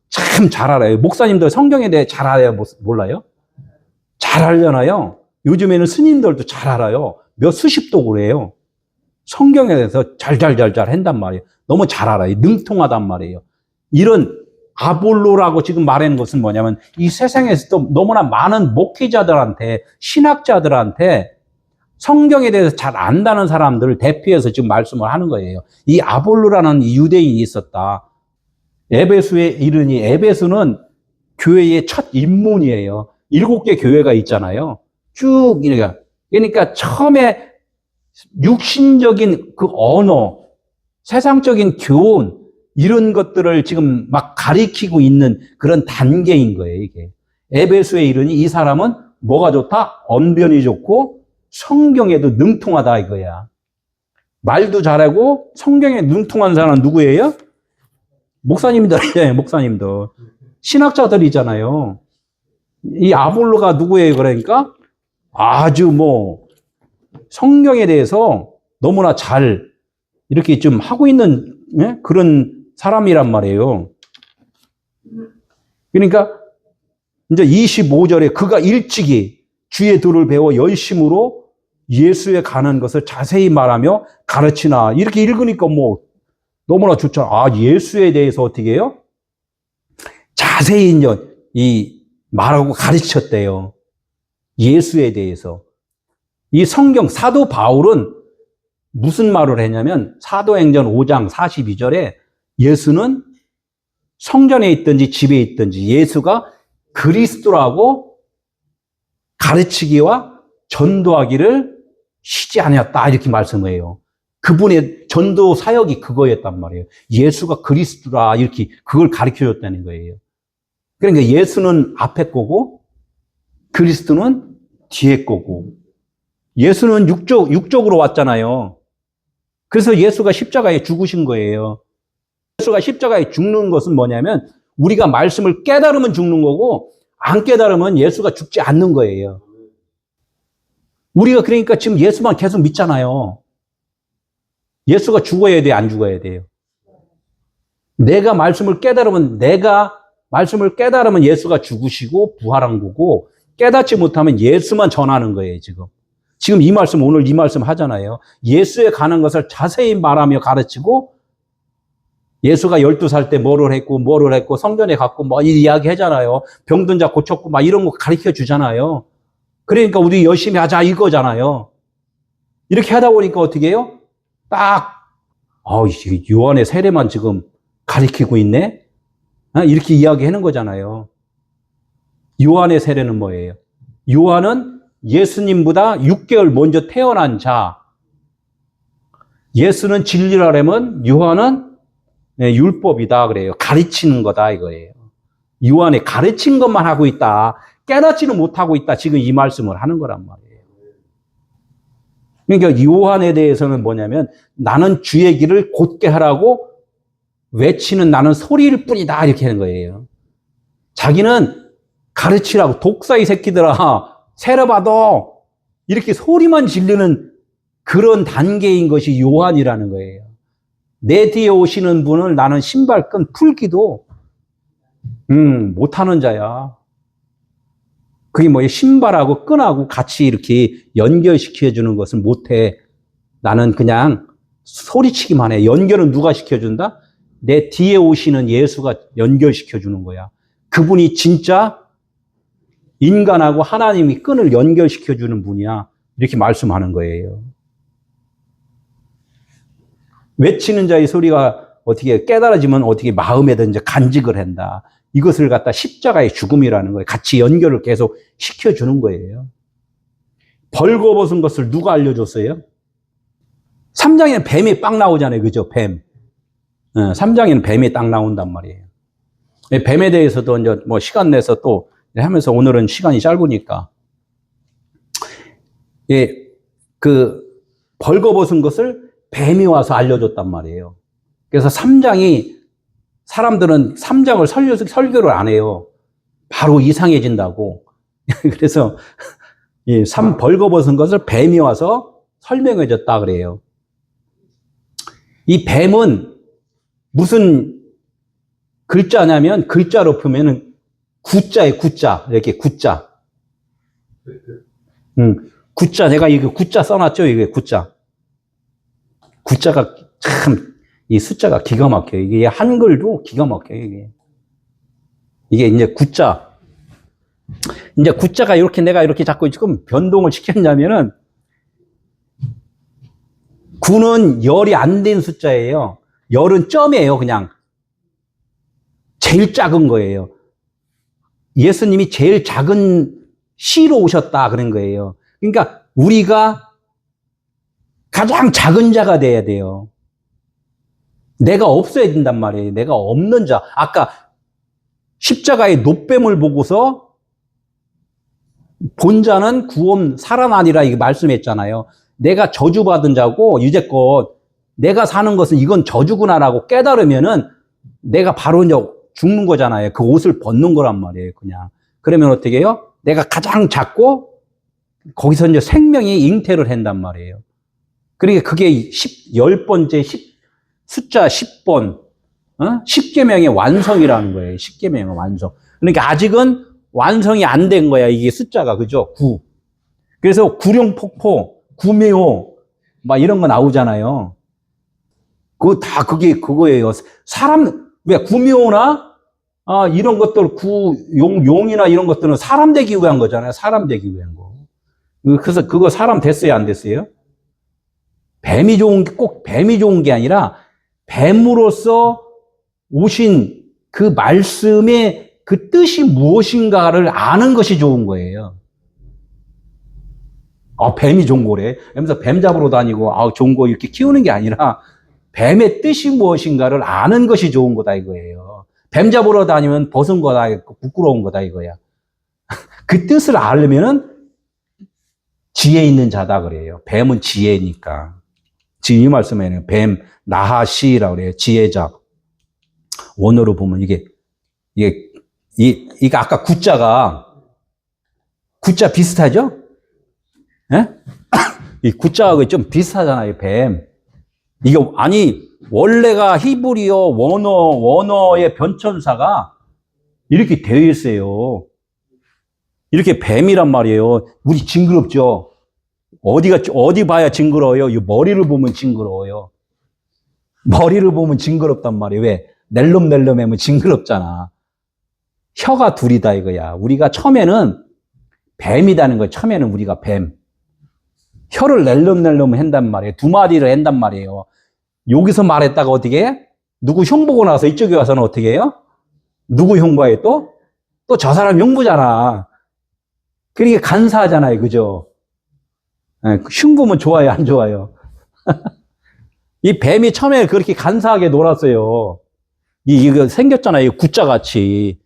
참 잘 알아요. 목사님들 성경에 대해 잘 알아요? 몰라요? 잘 알잖아요. 요즘에는 스님들도 잘 알아요. 몇 수십 독을 해요. 성경에 대해서 잘 한단 말이에요. 너무 잘 알아요. 능통하단 말이에요. 이런 아볼로라고 지금 말하는 것은 뭐냐면 이 세상에서도 너무나 많은 목회자들한테 신학자들한테 성경에 대해서 잘 안다는 사람들을 대표해서 지금 말씀을 하는 거예요. 이 아볼로라는 유대인이 있었다. 에베소에 이르니 에베소는 교회의 첫 입문이에요. 7개 교회가 있잖아요. 쭉 그러니까 처음에 육신적인 그 언어, 세상적인 교훈 이런 것들을 지금 막 가리키고 있는 그런 단계인 거예요, 이게. 에베소에 이르니 이 사람은 뭐가 좋다? 언변이 좋고 성경에도 능통하다 이거야. 말도 잘하고 성경에 능통한 사람은 누구예요? 목사님들이잖아요, 목사님들. 신학자들이잖아요. 이 아볼로가 누구예요? 그러니까 아주 성경에 대해서 너무나 잘 이렇게 좀 하고 있는 그런 사람이란 말이에요. 그러니까 이제 25절에 그가 일찍이 주의 도를 배워 열심으로 예수에 관한 것을 자세히 말하며 가르치나 이렇게 읽으니까 너무나 좋죠. 예수에 대해서 어떻게 해요? 자세히 이제 말하고 가르쳤대요. 예수에 대해서. 이 성경 사도 바울은 무슨 말을 했냐면 사도행전 5장 42절에 예수는 성전에 있든지 집에 있든지 예수가 그리스도라고 가르치기와 전도하기를 쉬지 아니었다 이렇게 말씀해요. 그분의 전도 사역이 그거였단 말이에요. 예수가 그리스도라 이렇게 그걸 가르쳐줬다는 거예요. 그러니까 예수는 앞에 거고 그리스도는 뒤에 거고, 예수는 육적으로 왔잖아요. 그래서 예수가 십자가에 죽으신 거예요. 예수가 십자가에 죽는 것은 뭐냐면 우리가 말씀을 깨달으면 죽는 거고 안 깨달으면 예수가 죽지 않는 거예요. 우리가 그러니까 지금 예수만 계속 믿잖아요. 예수가 죽어야 돼요, 안 죽어야 돼요? 내가 말씀을 깨달으면 예수가 죽으시고 부활한 거고, 깨닫지 못하면 예수만 전하는 거예요, 지금. 지금 이 말씀, 오늘 이 말씀 하잖아요. 예수에 관한 것을 자세히 말하며 가르치고, 예수가 12살 때 뭐를 했고, 성전에 갔고, 뭐, 이 이야기 하잖아요. 병든 자 고쳤고, 막 이런 거 가르쳐 주잖아요. 그러니까 우리 열심히 하자, 이거잖아요. 이렇게 하다 보니까 어떻게 해요? 요한의 세례만 지금 가리키고 있네? 이렇게 이야기하는 거잖아요. 요한의 세례는 뭐예요? 요한은 예수님보다 6개월 먼저 태어난 자. 예수는 진리라면 요한은 율법이다 그래요. 가르치는 거다 이거예요. 요한이 가르친 것만 하고 있다. 깨닫지는 못하고 있다. 지금 이 말씀을 하는 거란 말이에요. 그러니까 요한에 대해서는 뭐냐면 나는 주의 길을 곧게 하라고 외치는 나는 소리일 뿐이다 이렇게 하는 거예요. 자기는 가르치라고 독사의 새끼들아 세례받아 이렇게 소리만 지르는 그런 단계인 것이 요한이라는 거예요. 내 뒤에 오시는 분을 나는 신발끈 풀기도 못하는 자야. 그게 뭐예요? 신발하고 끈하고 같이 이렇게 연결시켜주는 것을 못해. 나는 그냥 소리치기만 해. 연결은 누가 시켜준다? 내 뒤에 오시는 예수가 연결시켜주는 거야. 그분이 진짜 인간하고 하나님이 끈을 연결시켜주는 분이야. 이렇게 말씀하는 거예요. 외치는 자의 소리가 어떻게 깨달아지면 어떻게 마음에든지 간직을 한다. 이것을 갖다 십자가의 죽음이라는 거예요. 같이 연결을 계속 시켜주는 거예요. 벌거벗은 것을 누가 알려줬어요? 3장에는 뱀이 빡 나오잖아요. 그죠? 뱀. 3장에는 뱀이 딱 나온단 말이에요. 뱀에 대해서도 이제 뭐 시간 내서 또 하면서 오늘은 시간이 짧으니까. 그 벌거벗은 것을 뱀이 와서 알려줬단 말이에요. 그래서 3장이 사람들은 3장을 설교를 안 해요. 바로 이상해진다고. 그래서 벌거벗은 것을 뱀이 와서 설명해 줬다 그래요. 이 뱀은 무슨 글자냐면 글자로 보면은 구자에 구자. 이렇게 구자. 구자. 내가 이거 구자 써놨죠? 이게 구자. 구자가 참 이 숫자가 기가 막혀요. 이게 한글도 기가 막혀요, 이게. 이게 이제 구자. 이제 구자가 이렇게 내가 이렇게 자꾸 지금 변동을 시켰냐면은, 구는 열이 안 된 숫자예요. 열은 점이에요, 그냥. 제일 작은 거예요. 예수님이 제일 작은 C로 오셨다, 그런 거예요. 그러니까 우리가 가장 작은 자가 돼야 돼요. 내가 없어야 된단 말이에요. 내가 없는 자. 아까 십자가의 노뱀을 보고서 본자는 구원 살아나니라 이게 말씀했잖아요. 내가 저주받은 자고 이제껏 내가 사는 것은 이건 저주구나라고 깨달으면은 내가 바로 이제 죽는 거잖아요. 그 옷을 벗는 거란 말이에요. 그냥. 그러면 어떻게 해요? 내가 가장 작고 거기서 이제 생명이 잉태를 한단 말이에요. 그러니까 그게 10번째 숫자 10번, 10계명의 완성이라는 거예요. 10계명의 완성. 그러니까 아직은 완성이 안 된 거야. 이게 숫자가. 그죠? 9. 그래서 구룡폭포, 구미호, 막 이런 거 나오잖아요. 그거 다 그거예요. 왜 구미호나, 이런 것들, 용이나 이런 것들은 사람 되기 위한 거잖아요. 사람 되기 위한 거. 그래서 그거 사람 됐어요? 안 됐어요? 꼭 뱀이 좋은 게 아니라 뱀으로서 오신 그 말씀의 그 뜻이 무엇인가를 아는 것이 좋은 거예요. 뱀이 좋은 거래. 그러면서 뱀 잡으러 다니고, 좋은 거 이렇게 키우는 게 아니라 뱀의 뜻이 무엇인가를 아는 것이 좋은 거다 이거예요. 뱀 잡으러 다니면 벗은 거다, 부끄러운 거다, 이거야. 그 뜻을 알면은 지혜 있는 자다 그래요. 뱀은 지혜니까. 지금 이 말씀에는 뱀, 나하시라고 그래요. 지혜자. 원어로 보면 이게 아까 구자가, 구자 비슷하죠? 예? 이 구자하고 좀 비슷하잖아요, 뱀. 이게, 아니, 원래가 히브리어 원어의 변천사가 이렇게 되어 있어요. 이렇게 뱀이란 말이에요. 우리 징그럽죠? 어디 봐야 징그러워요? 이 머리를 보면 징그러워요. 머리를 보면 징그럽단 말이에요. 왜? 낼름낼름하면 징그럽잖아. 혀가 둘이다 이거야. 우리가 처음에는 뱀이다는 거예요. 처음에는 우리가 뱀. 혀를 낼름낼름 한단 말이에요. 두 마디를 한단 말이에요. 여기서 말했다가 어떻게 해? 누구 흉보고 나서 이쪽에 와서는 어떻게 해요? 누구 흉보해 또? 또 저 사람 흉보잖아. 그러니까 간사하잖아요. 그죠? 흉보면 좋아요? 안 좋아요? 이 뱀이 처음에 그렇게 간사하게 놀았어요. 이거 생겼잖아요. 구자같이.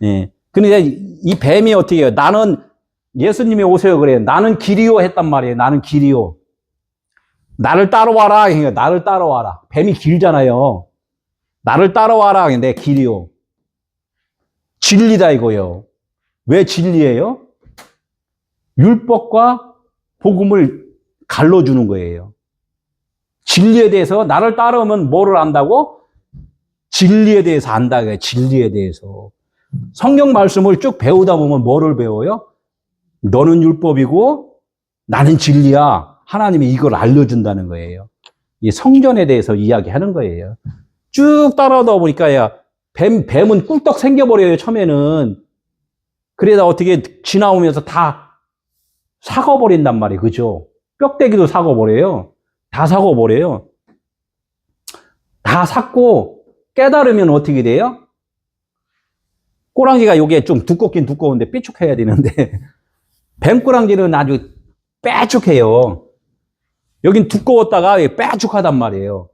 예. 근데 이 뱀이 어떻게 해요? 나는, 예수님이 오세요 그래요. 나는 길이요 했단 말이에요. 나는 길이요. 나를 따라와라. 그러니까 나를 따라와라. 뱀이 길잖아요. 나를 따라와라. 내 길이요. 진리다 이거예요. 왜 진리예요? 율법과 복음을 갈라주는 거예요. 진리에 대해서 나를 따라오면 뭐를 안다고? 진리에 대해서 안다. 진리에 대해서. 성경 말씀을 쭉 배우다 보면 뭐를 배워요? 너는 율법이고 나는 진리야. 하나님이 이걸 알려준다는 거예요. 이 성전에 대해서 이야기하는 거예요. 쭉 따라오다 보니까 뱀은 꿀떡 생겨버려요. 처음에는. 그러다 어떻게 지나오면서 다 삭아버린단 말이에요. 그죠? 뼈대기도 삭아버려요. 다 삭아버려요. 다 삭고 깨달으면 어떻게 돼요? 꼬랑지가 요게 좀 두껍긴 두꺼운데 삐죽해야 되는데 뱀꼬랑지는 아주 빼죽해요. 여긴 두꺼웠다가 빼죽하단 말이에요.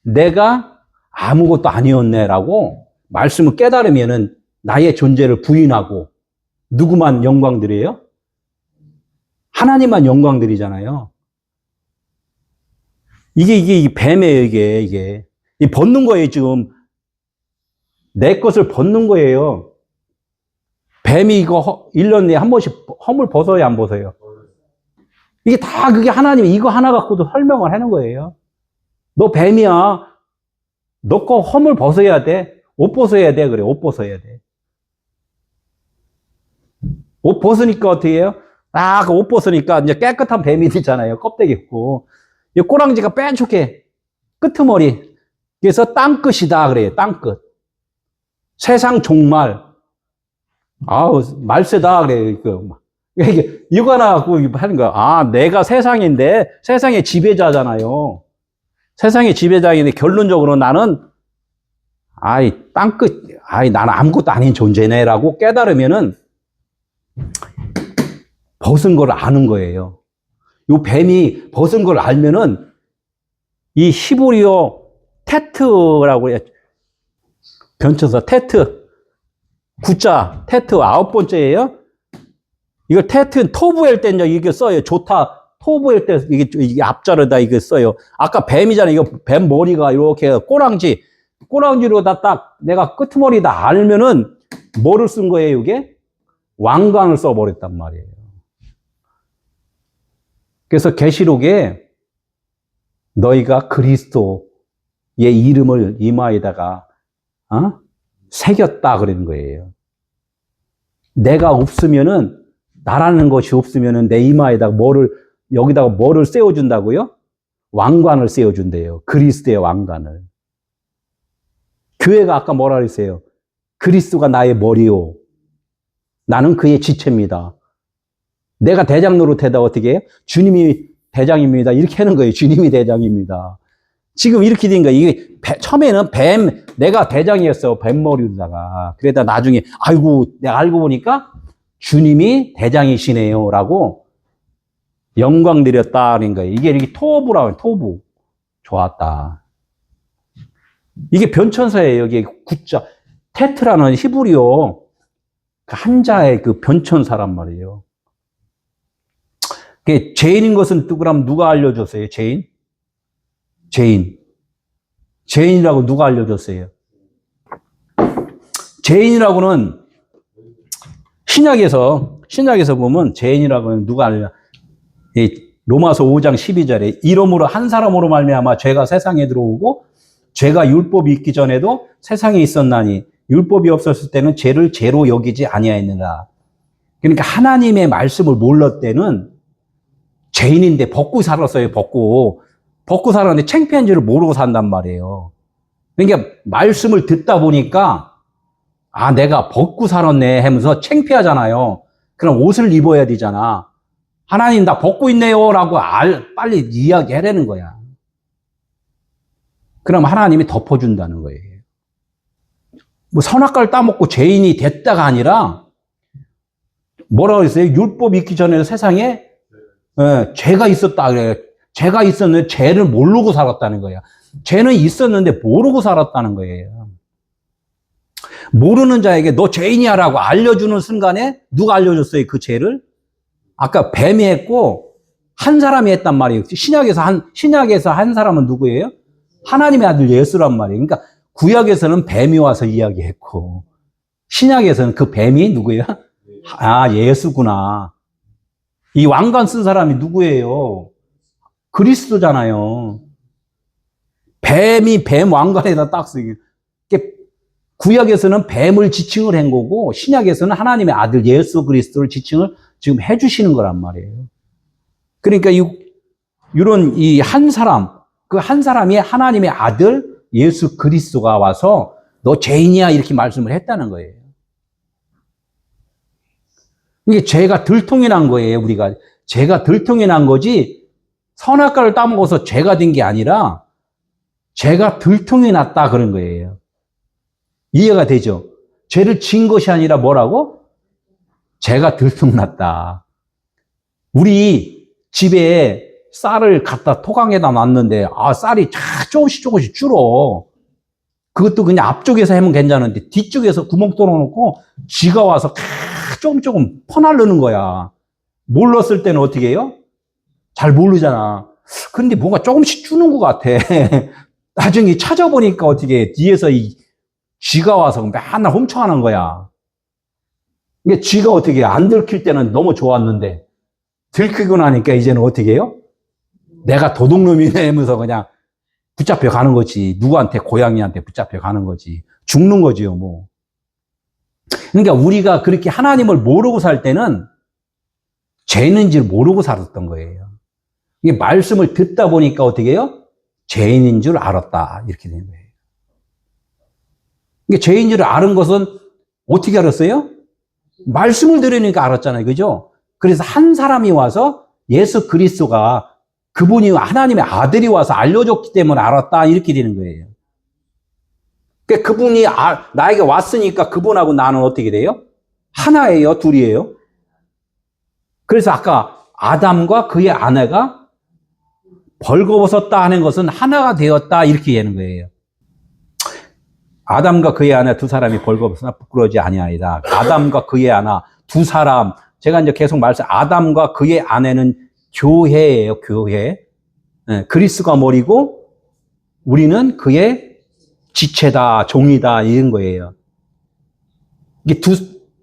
내가 아무것도 아니었네라고 말씀을 깨달으면은 나의 존재를 부인하고 누구만 영광 드려요? 하나님만 영광 드리잖아요. 이게 이 뱀이에요, 이게. 이 벗는 거예요, 지금. 내 것을 벗는 거예요. 뱀이 이거 1년 내에 한 번씩 허물 벗어요, 안 벗어요? 이게 다 그게 하나님이 이거 하나 갖고도 설명을 하는 거예요. 너 뱀이야. 너 거 허물 벗어야 돼. 옷 벗어야 돼. 그래, 옷 벗어야 돼. 옷 벗으니까 어떻게 해요? 그 옷 벗으니까 이제 깨끗한 뱀이 되잖아요. 껍데기 있고. 이 꼬랑지가 뺀죽해. 끄트머리. 그래서 땅끝이다. 그래요, 땅끝. 세상 종말. 말세다. 그래요, 이거 하나 갖고 하는 거야. 내가 세상인데, 세상의 지배자잖아요. 세상의 지배자인데, 결론적으로 나는, 땅끝, 나는 아무것도 아닌 존재네라고 깨달으면은, 벗은 걸 아는 거예요. 요 뱀이 벗은 걸 알면은, 이 히브리어 테트라고 해요. 변천사, 테트. 구자, 테트, 9번째예요. 이걸 테트는 토부엘 때는 이게 써요. 좋다. 토부엘 때 이게 앞자르다 이게 써요. 아까 뱀이잖아요. 이거 뱀 머리가 이렇게 꼬랑지로 딱 내가 끄트머리 다 알면은 뭐를 쓴 거예요, 이게? 왕관을 써버렸단 말이에요. 그래서 계시록에 너희가 그리스도의 이름을 이마에다가 새겼다 그러는 거예요. 내가 없으면은 나라는 것이 없으면은 내 이마에다가 여기다가 뭐를 세워준다고요? 왕관을 세워준대요. 그리스도의 왕관을. 교회가 아까 뭐라 그랬어요? 그리스도가 나의 머리요. 나는 그의 지체입니다. 내가 대장 노릇하다 어떻게 해요? 주님이 대장입니다. 이렇게 하는 거예요. 주님이 대장입니다. 지금 이렇게 된 거예요. 이게 처음에는 내가 대장이었어. 뱀머리로다가. 그러다 나중에 내가 알고 보니까 주님이 대장이시네요. 라고 영광 드렸다는 거예요. 이게 이렇게 토부라고 해요. 토부. 좋았다. 이게 변천사예요. 이게 구자. 테트라는 히브리어 그 한자의 그 변천사란 말이에요. 죄인인 것은 그럼 누가 알려줬어요? 죄인? 죄인이라고 누가 알려줬어요? 죄인이라고는 신약에서 보면 죄인이라고는 누가 알려? 로마서 5장 12절에 이러므로 한 사람으로 말미암아 죄가 세상에 들어오고 죄가 율법이 있기 전에도 세상에 있었나니 율법이 없었을 때는 죄를 죄로 여기지 아니하였느라. 그러니까 하나님의 말씀을 몰랐을 때는 죄인인데 벗고 살았어요. 벗고 살았는데 창피한 줄을 모르고 산단 말이에요. 그러니까 말씀을 듣다 보니까 아, 내가 벗고 살았네 하면서 창피하잖아요. 그럼 옷을 입어야 되잖아. 하나님 나 벗고 있네요 라고 빨리 이야기하라는 거야. 그럼 하나님이 덮어준다는 거예요. 뭐 선악과를 따먹고 죄인이 됐다가 아니라 뭐라고 그랬어요? 율법이 있기 전에 세상에 죄가 있었다 그래요. 죄가 있었는데 죄를 모르고 살았다는 거야. 죄는 있었는데 모르고 살았다는 거예요. 모르는 자에게 너 죄인이야 라고 알려주는 순간에 누가 알려줬어요? 그 죄를? 아까 뱀이 했고 한 사람이 했단 말이에요. 신약에서 한 사람은 누구예요? 하나님의 아들 예수란 말이에요. 그러니까 구약에서는 뱀이 와서 이야기했고 신약에서는 그 뱀이 누구예요? 아, 예수구나. 이 왕관 쓴 사람이 누구예요? 그리스도잖아요. 뱀이 뱀 왕관에다 딱 쓰기. 구약에서는 뱀을 지칭을 한 거고 신약에서는 하나님의 아들 예수 그리스도를 지칭을 지금 해주시는 거란 말이에요. 그러니까 이런 이 한 사람, 그 한 사람이 하나님의 아들 예수 그리스도가 와서 너 죄인이야 이렇게 말씀을 했다는 거예요. 이게 죄가 들통이 난 거예요. 우리가 죄가 들통이 난 거지 선악과를 따먹어서 죄가 된 게 아니라 죄가 들통이 났다 그런 거예요. 이해가 되죠? 죄를 지은 것이 아니라 뭐라고? 죄가 들통났다. 우리 집에 쌀을 갖다 토강에다 놨는데 쌀이 조금씩 줄어. 그것도 그냥 앞쪽에서 하면 괜찮은데 뒤쪽에서 구멍 뚫어놓고 쥐가 와서 조금 퍼날르는 거야. 몰랐을 때는 어떻게 해요? 잘 모르잖아. 근데 뭔가 조금씩 주는 것 같아. 나중에 찾아보니까 어떻게 해? 뒤에서 이 쥐가 와서 맨날 훔쳐가는 거야. 이게 쥐가 어떻게 해? 안 들킬 때는 너무 좋았는데 들키고 나니까 이제는 어떻게 해요? 내가 도둑놈이네 하면서 그냥 붙잡혀 가는 거지. 누구한테? 고양이한테 붙잡혀 가는 거지. 죽는 거지요, 뭐. 그러니까 우리가 그렇게 하나님을 모르고 살 때는 죄인인 줄 모르고 살았던 거예요. 이게 말씀을 듣다 보니까 어떻게 해요? 죄인인 줄 알았다. 이렇게 되는 거예요. 이게 죄인인 줄 아는 것은 어떻게 알았어요? 말씀을 들으니까 알았잖아요. 그죠? 그래서 한 사람이 와서 예수 그리스도가 그분이 하나님의 아들이 와서 알려줬기 때문에 알았다. 이렇게 되는 거예요. 그러니까 그분이 나에게 왔으니까 그분하고 나는 어떻게 돼요? 하나예요? 둘이에요? 그래서 아까 아담과 그의 아내가 벌거벗었다 하는 것은 하나가 되었다. 이렇게 되는 거예요. 아담과 그의 아내 두 사람이 벌거벗으나 부끄러워하지 아니하리라. 아담과 그의 아내 두 사람. 제가 이제 계속 아담과 그의 아내는 교회예요, 교회. 그리스도가 머리고 우리는 그의 지체다, 종이다, 이런 거예요. 이게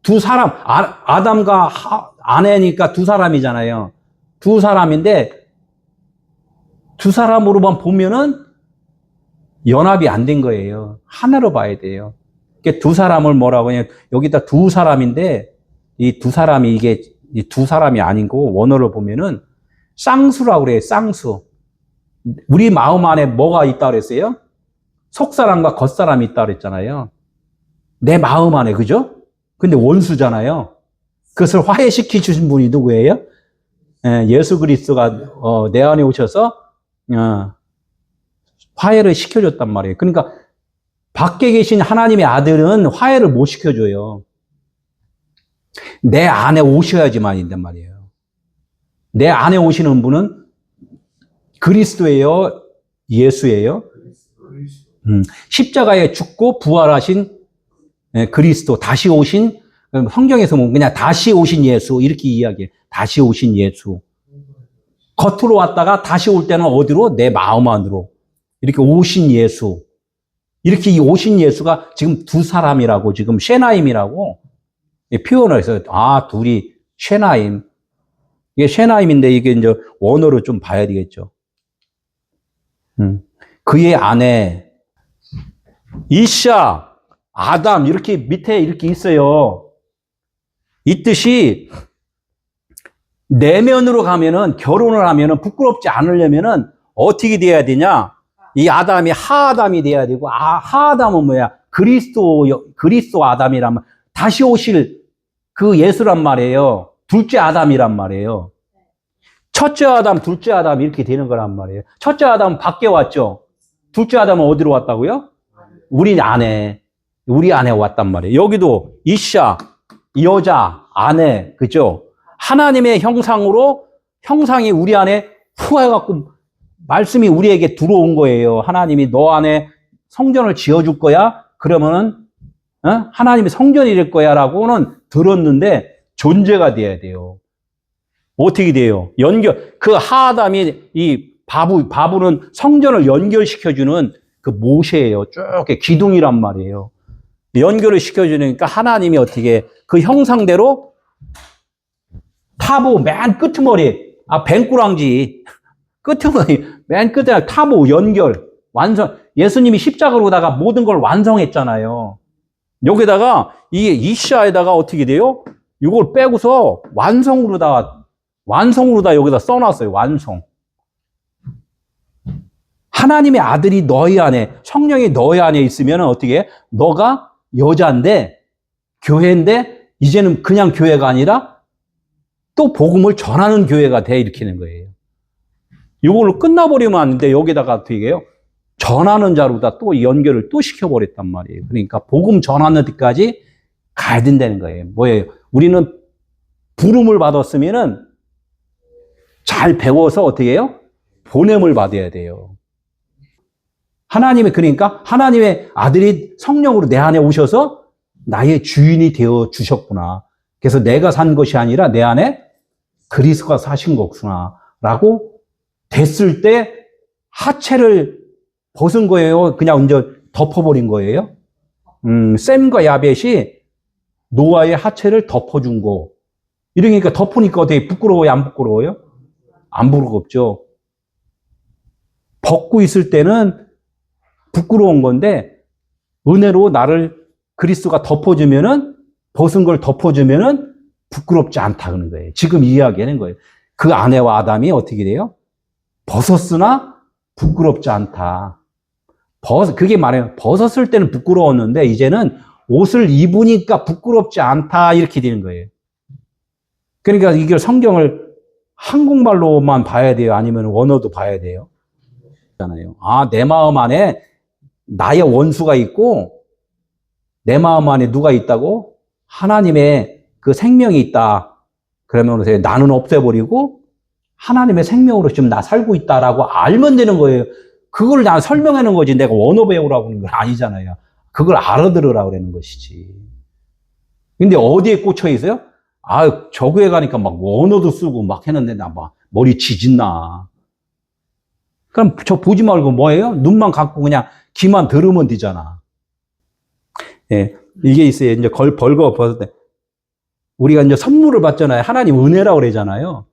두 사람, 아담과 아내니까 두 사람이잖아요. 두 사람인데, 두 사람으로만 보면은 연합이 안 된 거예요. 하나로 봐야 돼요. 두 사람을 뭐라고 해요? 여기다 두 사람인데, 이 두 사람이 이게 이 두 사람이 아닌 거 원어로 보면은 쌍수라고 그래요. 쌍수. 우리 마음 안에 뭐가 있다 그랬어요? 속사람과 겉사람이 있다 그랬잖아요. 내 마음 안에, 그죠? 근데 원수잖아요. 그것을 화해시켜 주신 분이 누구예요? 예수 그리스도가 내 안에 오셔서 화해를 시켜줬단 말이에요. 그러니까 밖에 계신 하나님의 아들은 화해를 못 시켜줘요. 내 안에 오셔야지만 있단 말이에요. 내 안에 오시는 분은 그리스도예요? 예수예요? 십자가에 죽고 부활하신 예, 그리스도, 다시 오신, 성경에서 보면 그냥 다시 오신 예수, 이렇게 이야기해요. 다시 오신 예수. 겉으로 왔다가 다시 올 때는 어디로? 내 마음 안으로. 이렇게 오신 예수. 이렇게 이 오신 예수가 지금 두 사람이라고, 지금 셰나임이라고 표현을 해서, 아, 둘이 셰나임. 이게 셰나임인데 이게 이제 원어로 좀 봐야 되겠죠. 그의 아내, 이샤, 아담, 이렇게 밑에 이렇게 있어요. 이 뜻이 내면으로 가면은, 결혼을 하면은, 부끄럽지 않으려면은 어떻게 돼야 되냐? 이 아담이 하아담이 돼야 되고, 하아담은 뭐야? 그리스도 아담이란 말, 다시 오실 그 예수란 말이에요. 둘째 아담이란 말이에요. 첫째 아담, 둘째 아담 이렇게 되는 거란 말이에요. 첫째 아담은 밖에 왔죠. 둘째 아담은 어디로 왔다고요? 우리 안에 왔단 말이에요. 여기도 이샤, 여자, 아내, 그죠? 하나님의 형상이 우리 안에 후해갖고 말씀이 우리에게 들어온 거예요. 하나님이 너 안에 성전을 지어줄 거야? 그러면은, 하나님이 성전이 될 거야 라고는 들었는데 존재가 돼야 돼요. 어떻게 돼요? 그 하아담이 이 바부는 성전을 연결시켜주는 그 모세예요. 쭉 기둥이란 말이에요. 연결을 시켜주니까 하나님이 어떻게 그 형상대로 타보 맨 끄트머리, 뱅꾸랑지 끄트머리 맨 끝에 타보 연결 완성. 예수님이 십자가로다가 모든 걸 완성했잖아요. 여기다가 이게 이샤에다가 어떻게 돼요? 이걸 빼고서 완성으로다 여기다 써놨어요. 완성. 하나님의 아들이 너희 안에, 성령이 너희 안에 있으면 어떻게 해? 너가 여자인데, 교회인데, 이제는 그냥 교회가 아니라 또 복음을 전하는 교회가 돼, 일으키는 거예요. 이걸로 끝나버리면 안 되는데, 여기다가 어떻게 해요? 전하는 자로다 또 연결을 또 시켜버렸단 말이에요. 그러니까 복음 전하는 데까지 가야 된다는 거예요. 뭐예요? 우리는 부름을 받았으면은 잘 배워서 어떻게 해요? 보냄을 받아야 돼요. 그러니까 하나님의 아들이 성령으로 내 안에 오셔서 나의 주인이 되어 주셨구나. 그래서 내가 산 것이 아니라 내 안에 그리스도가 사신 거구나. 라고 됐을 때 하체를 벗은 거예요? 그냥 이제 덮어버린 거예요? 셈과 야벳이 노아의 하체를 덮어준 거. 이러니까 덮으니까 되게 부끄러워요? 안 부끄러워요? 안 부끄럽죠. 벗고 있을 때는 부끄러운 건데 은혜로 나를 그리스도가 덮어주면은, 벗은 걸 덮어주면은 부끄럽지 않다는 거예요. 지금 이야기하는 거예요. 그 아내와 아담이 어떻게 돼요? 벗었으나 부끄럽지 않다. 그게 말해요. 벗었을 때는 부끄러웠는데 이제는 옷을 입으니까 부끄럽지 않다, 이렇게 되는 거예요. 그러니까 이걸 성경을 한국말로만 봐야 돼요? 아니면 원어도 봐야 돼요? 내 마음 안에 나의 원수가 있고 내 마음 안에 누가 있다고? 하나님의 그 생명이 있다. 그러면 나는 없애버리고 하나님의 생명으로 지금 나 살고 있다라고 알면 되는 거예요. 그걸 나 설명하는 거지. 내가 원어 배우라고 하는 건 아니잖아요. 그걸 알아들으라고 그러는 것이지. 근데 어디에 꽂혀 있어요? 저 교회 가니까 막 원어도 쓰고 막 했는데 나 막 머리 지진나. 그럼 저 보지 말고 뭐예요? 눈만 감고 그냥 귀만 들으면 되잖아. 예, 이게 있어요. 이제 벌거 벗을 때. 우리가 이제 선물을 받잖아요. 하나님 은혜라고 그러잖아요.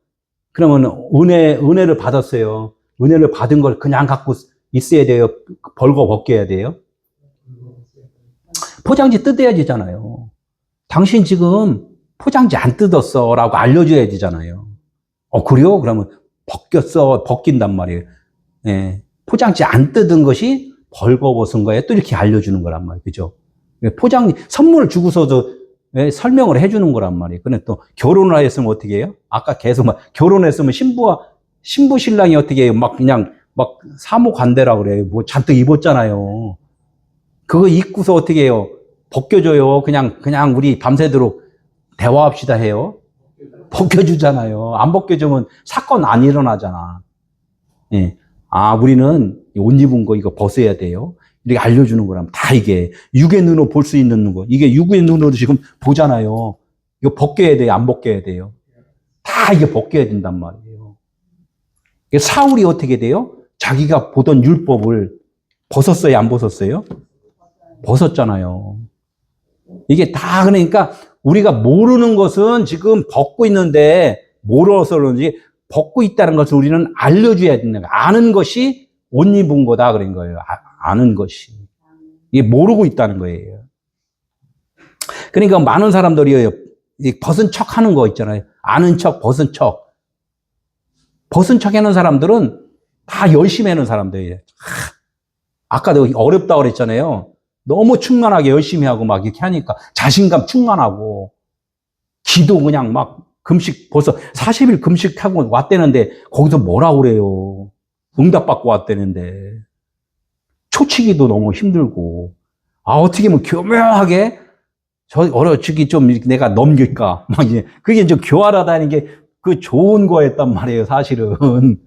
그러면 은혜를 받았어요. 은혜를 받은 걸 그냥 갖고 있어야 돼요? 벌거 벗겨야 돼요? 포장지 뜯어야 되잖아요. 당신 지금 포장지 안 뜯었어 라고 알려줘야 되잖아요. 그래요? 그러면 벗긴단 말이에요. 예, 포장지 안 뜯은 것이 벌거벗은 거에 또 이렇게 알려주는 거란 말이에요. 그죠? 선물을 주고서도 설명을 해주는 거란 말이에요. 근데 또 결혼을 했으면 어떻게 해요? 아까 계속 결혼했으면 신부 신랑이 어떻게 해요? 그냥 사모 관대라고 그래요. 뭐 잔뜩 입었잖아요. 그거 입고서 어떻게 해요? 벗겨줘요. 그냥 우리 밤새도록 대화합시다 해요. 벗겨주잖아요. 안 벗겨주면 사건 안 일어나잖아. 예. 우리는 옷 입은 거 이거 벗어야 돼요. 이렇게 알려주는 거라면 다 이게 육의 눈으로 볼 수 있는 거. 이게 육의 눈으로 지금 보잖아요. 이거 벗겨야 돼요? 안 벗겨야 돼요? 다 이게 벗겨야 된단 말이에요. 사울이 어떻게 돼요? 자기가 보던 율법을 벗었어요? 안 벗었어요? 벗었잖아요. 이게 다 그러니까 우리가 모르는 것은 지금 벗고 있는데 모르어서 그런지 벗고 있다는 것을 우리는 알려줘야 된다. 아는 것이 옷 입은 거다 그런 거예요. 아는 것이. 이게 모르고 있다는 거예요. 그러니까 많은 사람들이 벗은 척 하는 거 있잖아요. 아는 척, 벗은 척. 벗은 척 하는 사람들은 다 열심히 하는 사람들이에요. 아까도 어렵다고 그랬잖아요. 너무 충만하게 열심히 하고 막 이렇게 하니까 자신감 충만하고 기도 그냥 막 금식 벌써 40일 금식하고 왔대는데 거기서 뭐라고 그래요. 응답받고 왔대는데 초치기도 너무 힘들고 어떻게 하면 교묘하게 어려치기 좀 내가 넘길까 막 이제 그게 좀 교활하다는 게 그 좋은 거였단 말이에요. 사실은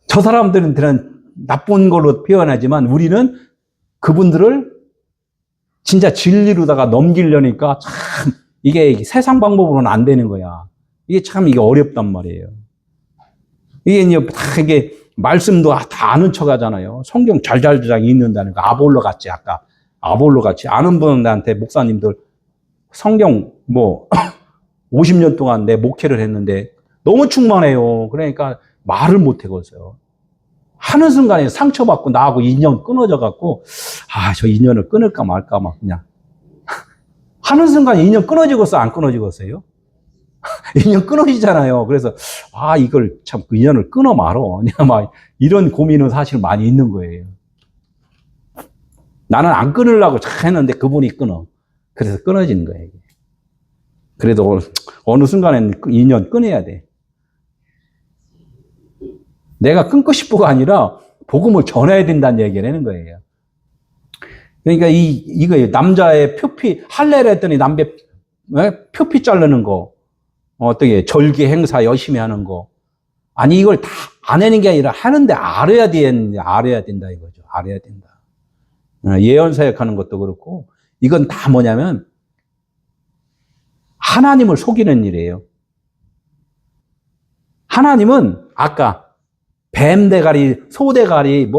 저 사람들은 나쁜 걸로 표현하지만 우리는 그분들을 진짜 진리로다가 넘기려니까 참 이게 세상 방법으로는 안 되는 거야. 이게 참 이게 어렵단 말이에요. 이게 이제 다 이게 말씀도 다 아는 척 하잖아요. 성경 잘잘잘 읽는다는 거. 아볼로 같이 아까 아볼로 같이 아는 분한테 목사님들 성경 뭐 50년 동안 내 목회를 했는데 너무 충만해요. 그러니까 말을 못 해거든요. 하는 순간에 상처받고 나하고 인연 끊어져 갖고 저 인연을 끊을까 말까 막 그냥 하는 순간에 인연 끊어지겠어 안 끊어지겠어요? 인연 끊어지잖아요. 그래서 이걸 참 인연을 끊어 말어. 그냥 막 이런 고민은 사실 많이 있는 거예요. 나는 안 끊으려고 했는데 그분이 끊어. 그래서 끊어지는 거예요. 그래도 어느 순간에는 인연 끊어야 돼. 내가 끊고 싶어가 아니라 복음을 전해야 된다는 얘기를 하는 거예요. 그러니까 이거 남자의 표피 할례를 했더니 남배 표피 자르는 거 어떻게 절기 행사 열심히 하는 거 아니 이걸 다 안 하는 게 아니라 하는데 알아야 된다 이거죠. 알아야 된다. 예언 사역하는 것도 그렇고 이건 다 뭐냐면 하나님을 속이는 일이에요. 하나님은 아까 뱀 대가리, 소 대가리,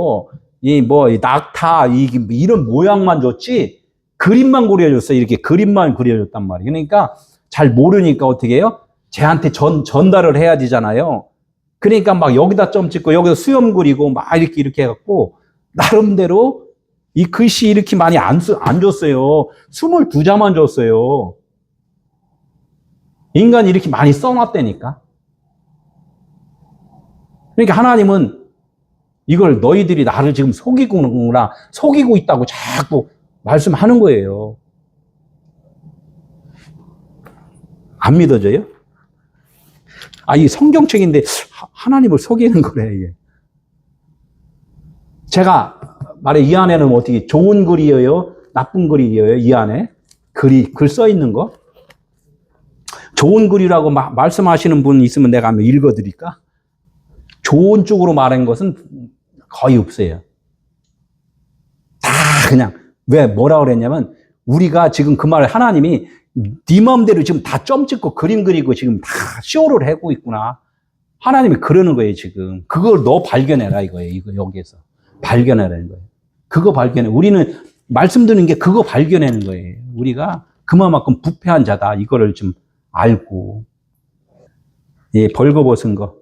낙타, 이런 모양만 줬지, 그림만 그려줬어요. 이렇게 그림만 그려줬단 말이에요. 그러니까 잘 모르니까 어떻게 해요? 쟤한테 전달을 해야 되잖아요. 그러니까 막 여기다 점 찍고, 여기다 수염 그리고, 막 이렇게 해갖고, 나름대로 이 글씨 이렇게 많이 안 줬어요. 22자만 줬어요. 인간이 이렇게 많이 써놨다니까. 그러니까 하나님은 이걸 너희들이 나를 지금 속이고 있다고 자꾸 말씀하는 거예요. 안 믿어져요? 이 성경책인데 하나님을 속이는 거래, 이게. 제가 이 안에는 어떻게 좋은 글이에요? 나쁜 글이에요? 이 안에? 글 써 있는 거? 좋은 글이라고 말씀하시는 분 있으면 내가 한번 읽어드릴까? 좋은 쪽으로 말한 것은 거의 없어요. 다 그냥 뭐라고 그랬냐면 우리가 지금 그 말을 하나님이 네 마음대로 지금 다 점 찍고 그림 그리고 지금 다 쇼를 하고 있구나. 하나님이 그러는 거예요, 지금. 그걸 너 발견해라 이거예요. 이거 여기에서. 발견하라는 거예요. 그거 발견해. 우리는 말씀 드는 게 그거 발견하는 거예요. 우리가 그만큼 부패한 자다. 이거를 좀 알고. 예, 벌거벗은 거.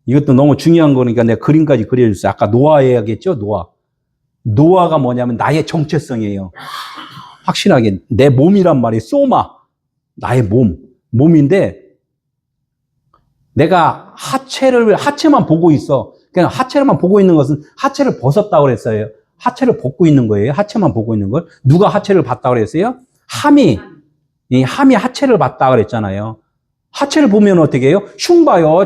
이것도 너무 중요한 거니까 내가 그림까지 그려줬어요. 아까 노아 해야겠죠? 노아가 뭐냐면 나의 정체성이에요. 확실하게 내 몸이란 말이에요. 소마. 나의 몸인데 내가 하체만 보고 있어. 그냥 하체만 보고 있는 것은 하체를 벗었다고 그랬어요. 하체를 벗고 있는 거예요. 하체만 보고 있는 걸. 누가 하체를 봤다고 그랬어요? 함이 하체를 봤다고 그랬잖아요. 하체를 보면 어떻게 해요? 흉 봐요.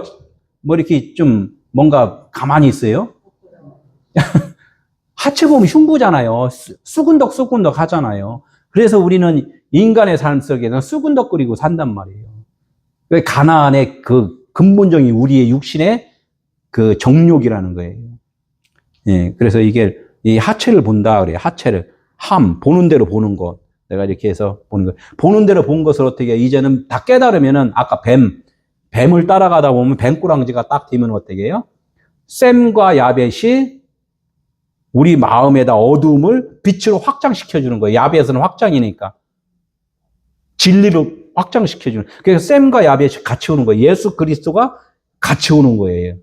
이렇게 좀 뭔가 가만히 있어요. 하체 보면 흉부잖아요. 수근덕 하잖아요. 그래서 우리는 인간의 삶 속에서 수근덕거리고 산단 말이에요. 왜 가나안의 그 근본적인 우리의 육신의 그 정욕이라는 거예요. 예, 그래서 이게 이 하체를 본다 그래요. 하체를. 보는 대로 보는 것. 내가 이렇게 해서 보는 것. 보는 대로 본 것을 어떻게 해? 이제는 다 깨달으면은 아까 뱀을 따라가다 보면 뱀꾸랑지가 딱 되면 어떻게 해요? 셈과 야벳이 우리 마음에다 어두움을 빛으로 확장시켜주는 거예요. 야벳은 확장이니까. 진리로 확장시켜주는. 그래서 셈과 야벳이 같이 오는 거예요. 예수 그리스도가 같이 오는 거예요.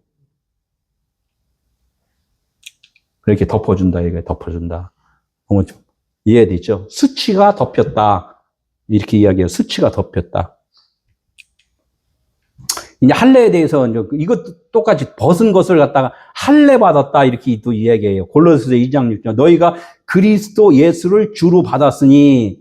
그렇게 덮어준다, 이게 덮어준다. 이해되죠? 수치가 덮였다. 이렇게 이야기해요. 수치가 덮였다. 이제 할례에 대해서 이것도 똑같이 벗은 것을 갖다가 할례 받았다 이렇게 또 이야기해요. 골로새서 2장 6절 너희가 그리스도 예수를 주로 받았으니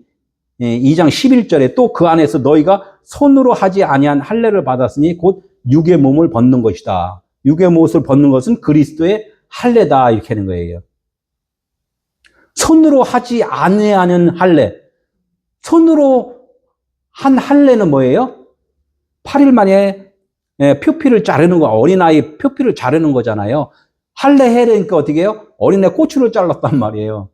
2장 11절에 또 그 안에서 너희가 손으로 하지 아니한 할례를 받았으니 곧 육의 몸을 벗는 것이다. 육의 몸을 벗는 것은 그리스도의 할례다 이렇게 하는 거예요. 손으로 하지 아니하는 할례. 손으로 한 할례는 뭐예요? 8일 만에 표피를 자르는 거, 어린아이 표피를 자르는 거잖아요. 할례 해라니까 어떻게 해요? 어린애 꼬추를 잘랐단 말이에요.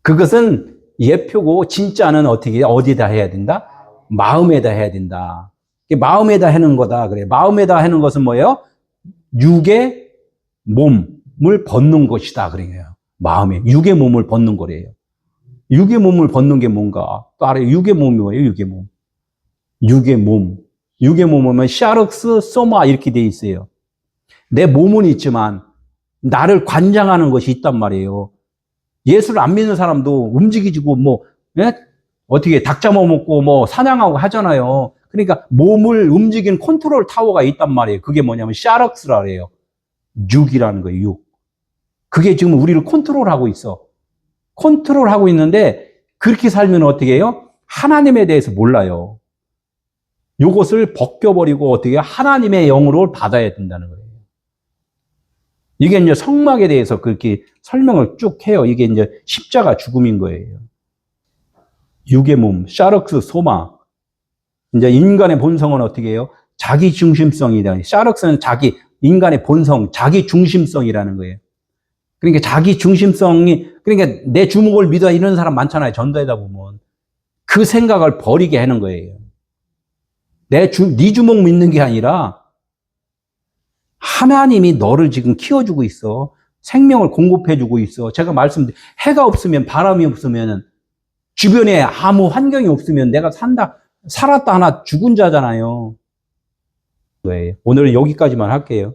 그것은 예표고 진짜는 어떻게 해요? 어디다 해야 된다? 마음에다 해야 된다. 마음에다 하는 거다. 그래. 마음에다 하는 것은 뭐예요? 육의 몸을 벗는 것이다. 그래요. 마음에. 육의 몸을 벗는 거래요. 육의 몸을 벗는 게 뭔가? 또 알아요. 육의 몸이 뭐예요? 육의 몸. 육의 몸. 육의 몸은 샤륵스, 소마 이렇게 돼 있어요. 내 몸은 있지만 나를 관장하는 것이 있단 말이에요. 예수를 안 믿는 사람도 움직이지고 어떻게 닭 잡아먹고 사냥하고 하잖아요. 그러니까 몸을 움직이는 컨트롤 타워가 있단 말이에요. 그게 뭐냐면 샤륵스라 그래요. 육이라는 거예요. 육. 그게 지금 우리를 컨트롤하고 있어. 컨트롤하고 있는데 그렇게 살면 어떻게 해요? 하나님에 대해서 몰라요. 요것을 벗겨버리고 어떻게 하나님의 영으로 받아야 된다는 거예요. 이게 이제 성막에 대해서 그렇게 설명을 쭉 해요. 이게 이제 십자가 죽음인 거예요. 육의 몸, 샤륵스, 소마. 이제 인간의 본성은 어떻게 해요? 자기 중심성이다. 샤륵스는 인간의 본성, 자기 중심성이라는 거예요. 그러니까 자기 중심성이, 그러니까 내 주목을 믿어 이런 사람 많잖아요. 전도하다 보면. 그 생각을 버리게 하는 거예요. 네 주목 믿는 게 아니라 하나님이 너를 지금 키워주고 있어. 생명을 공급해주고 있어. 제가 말씀드린 해가 없으면 바람이 없으면 주변에 아무 환경이 없으면 내가 살았다 하나 죽은 자잖아요. 오늘은 여기까지만 할게요.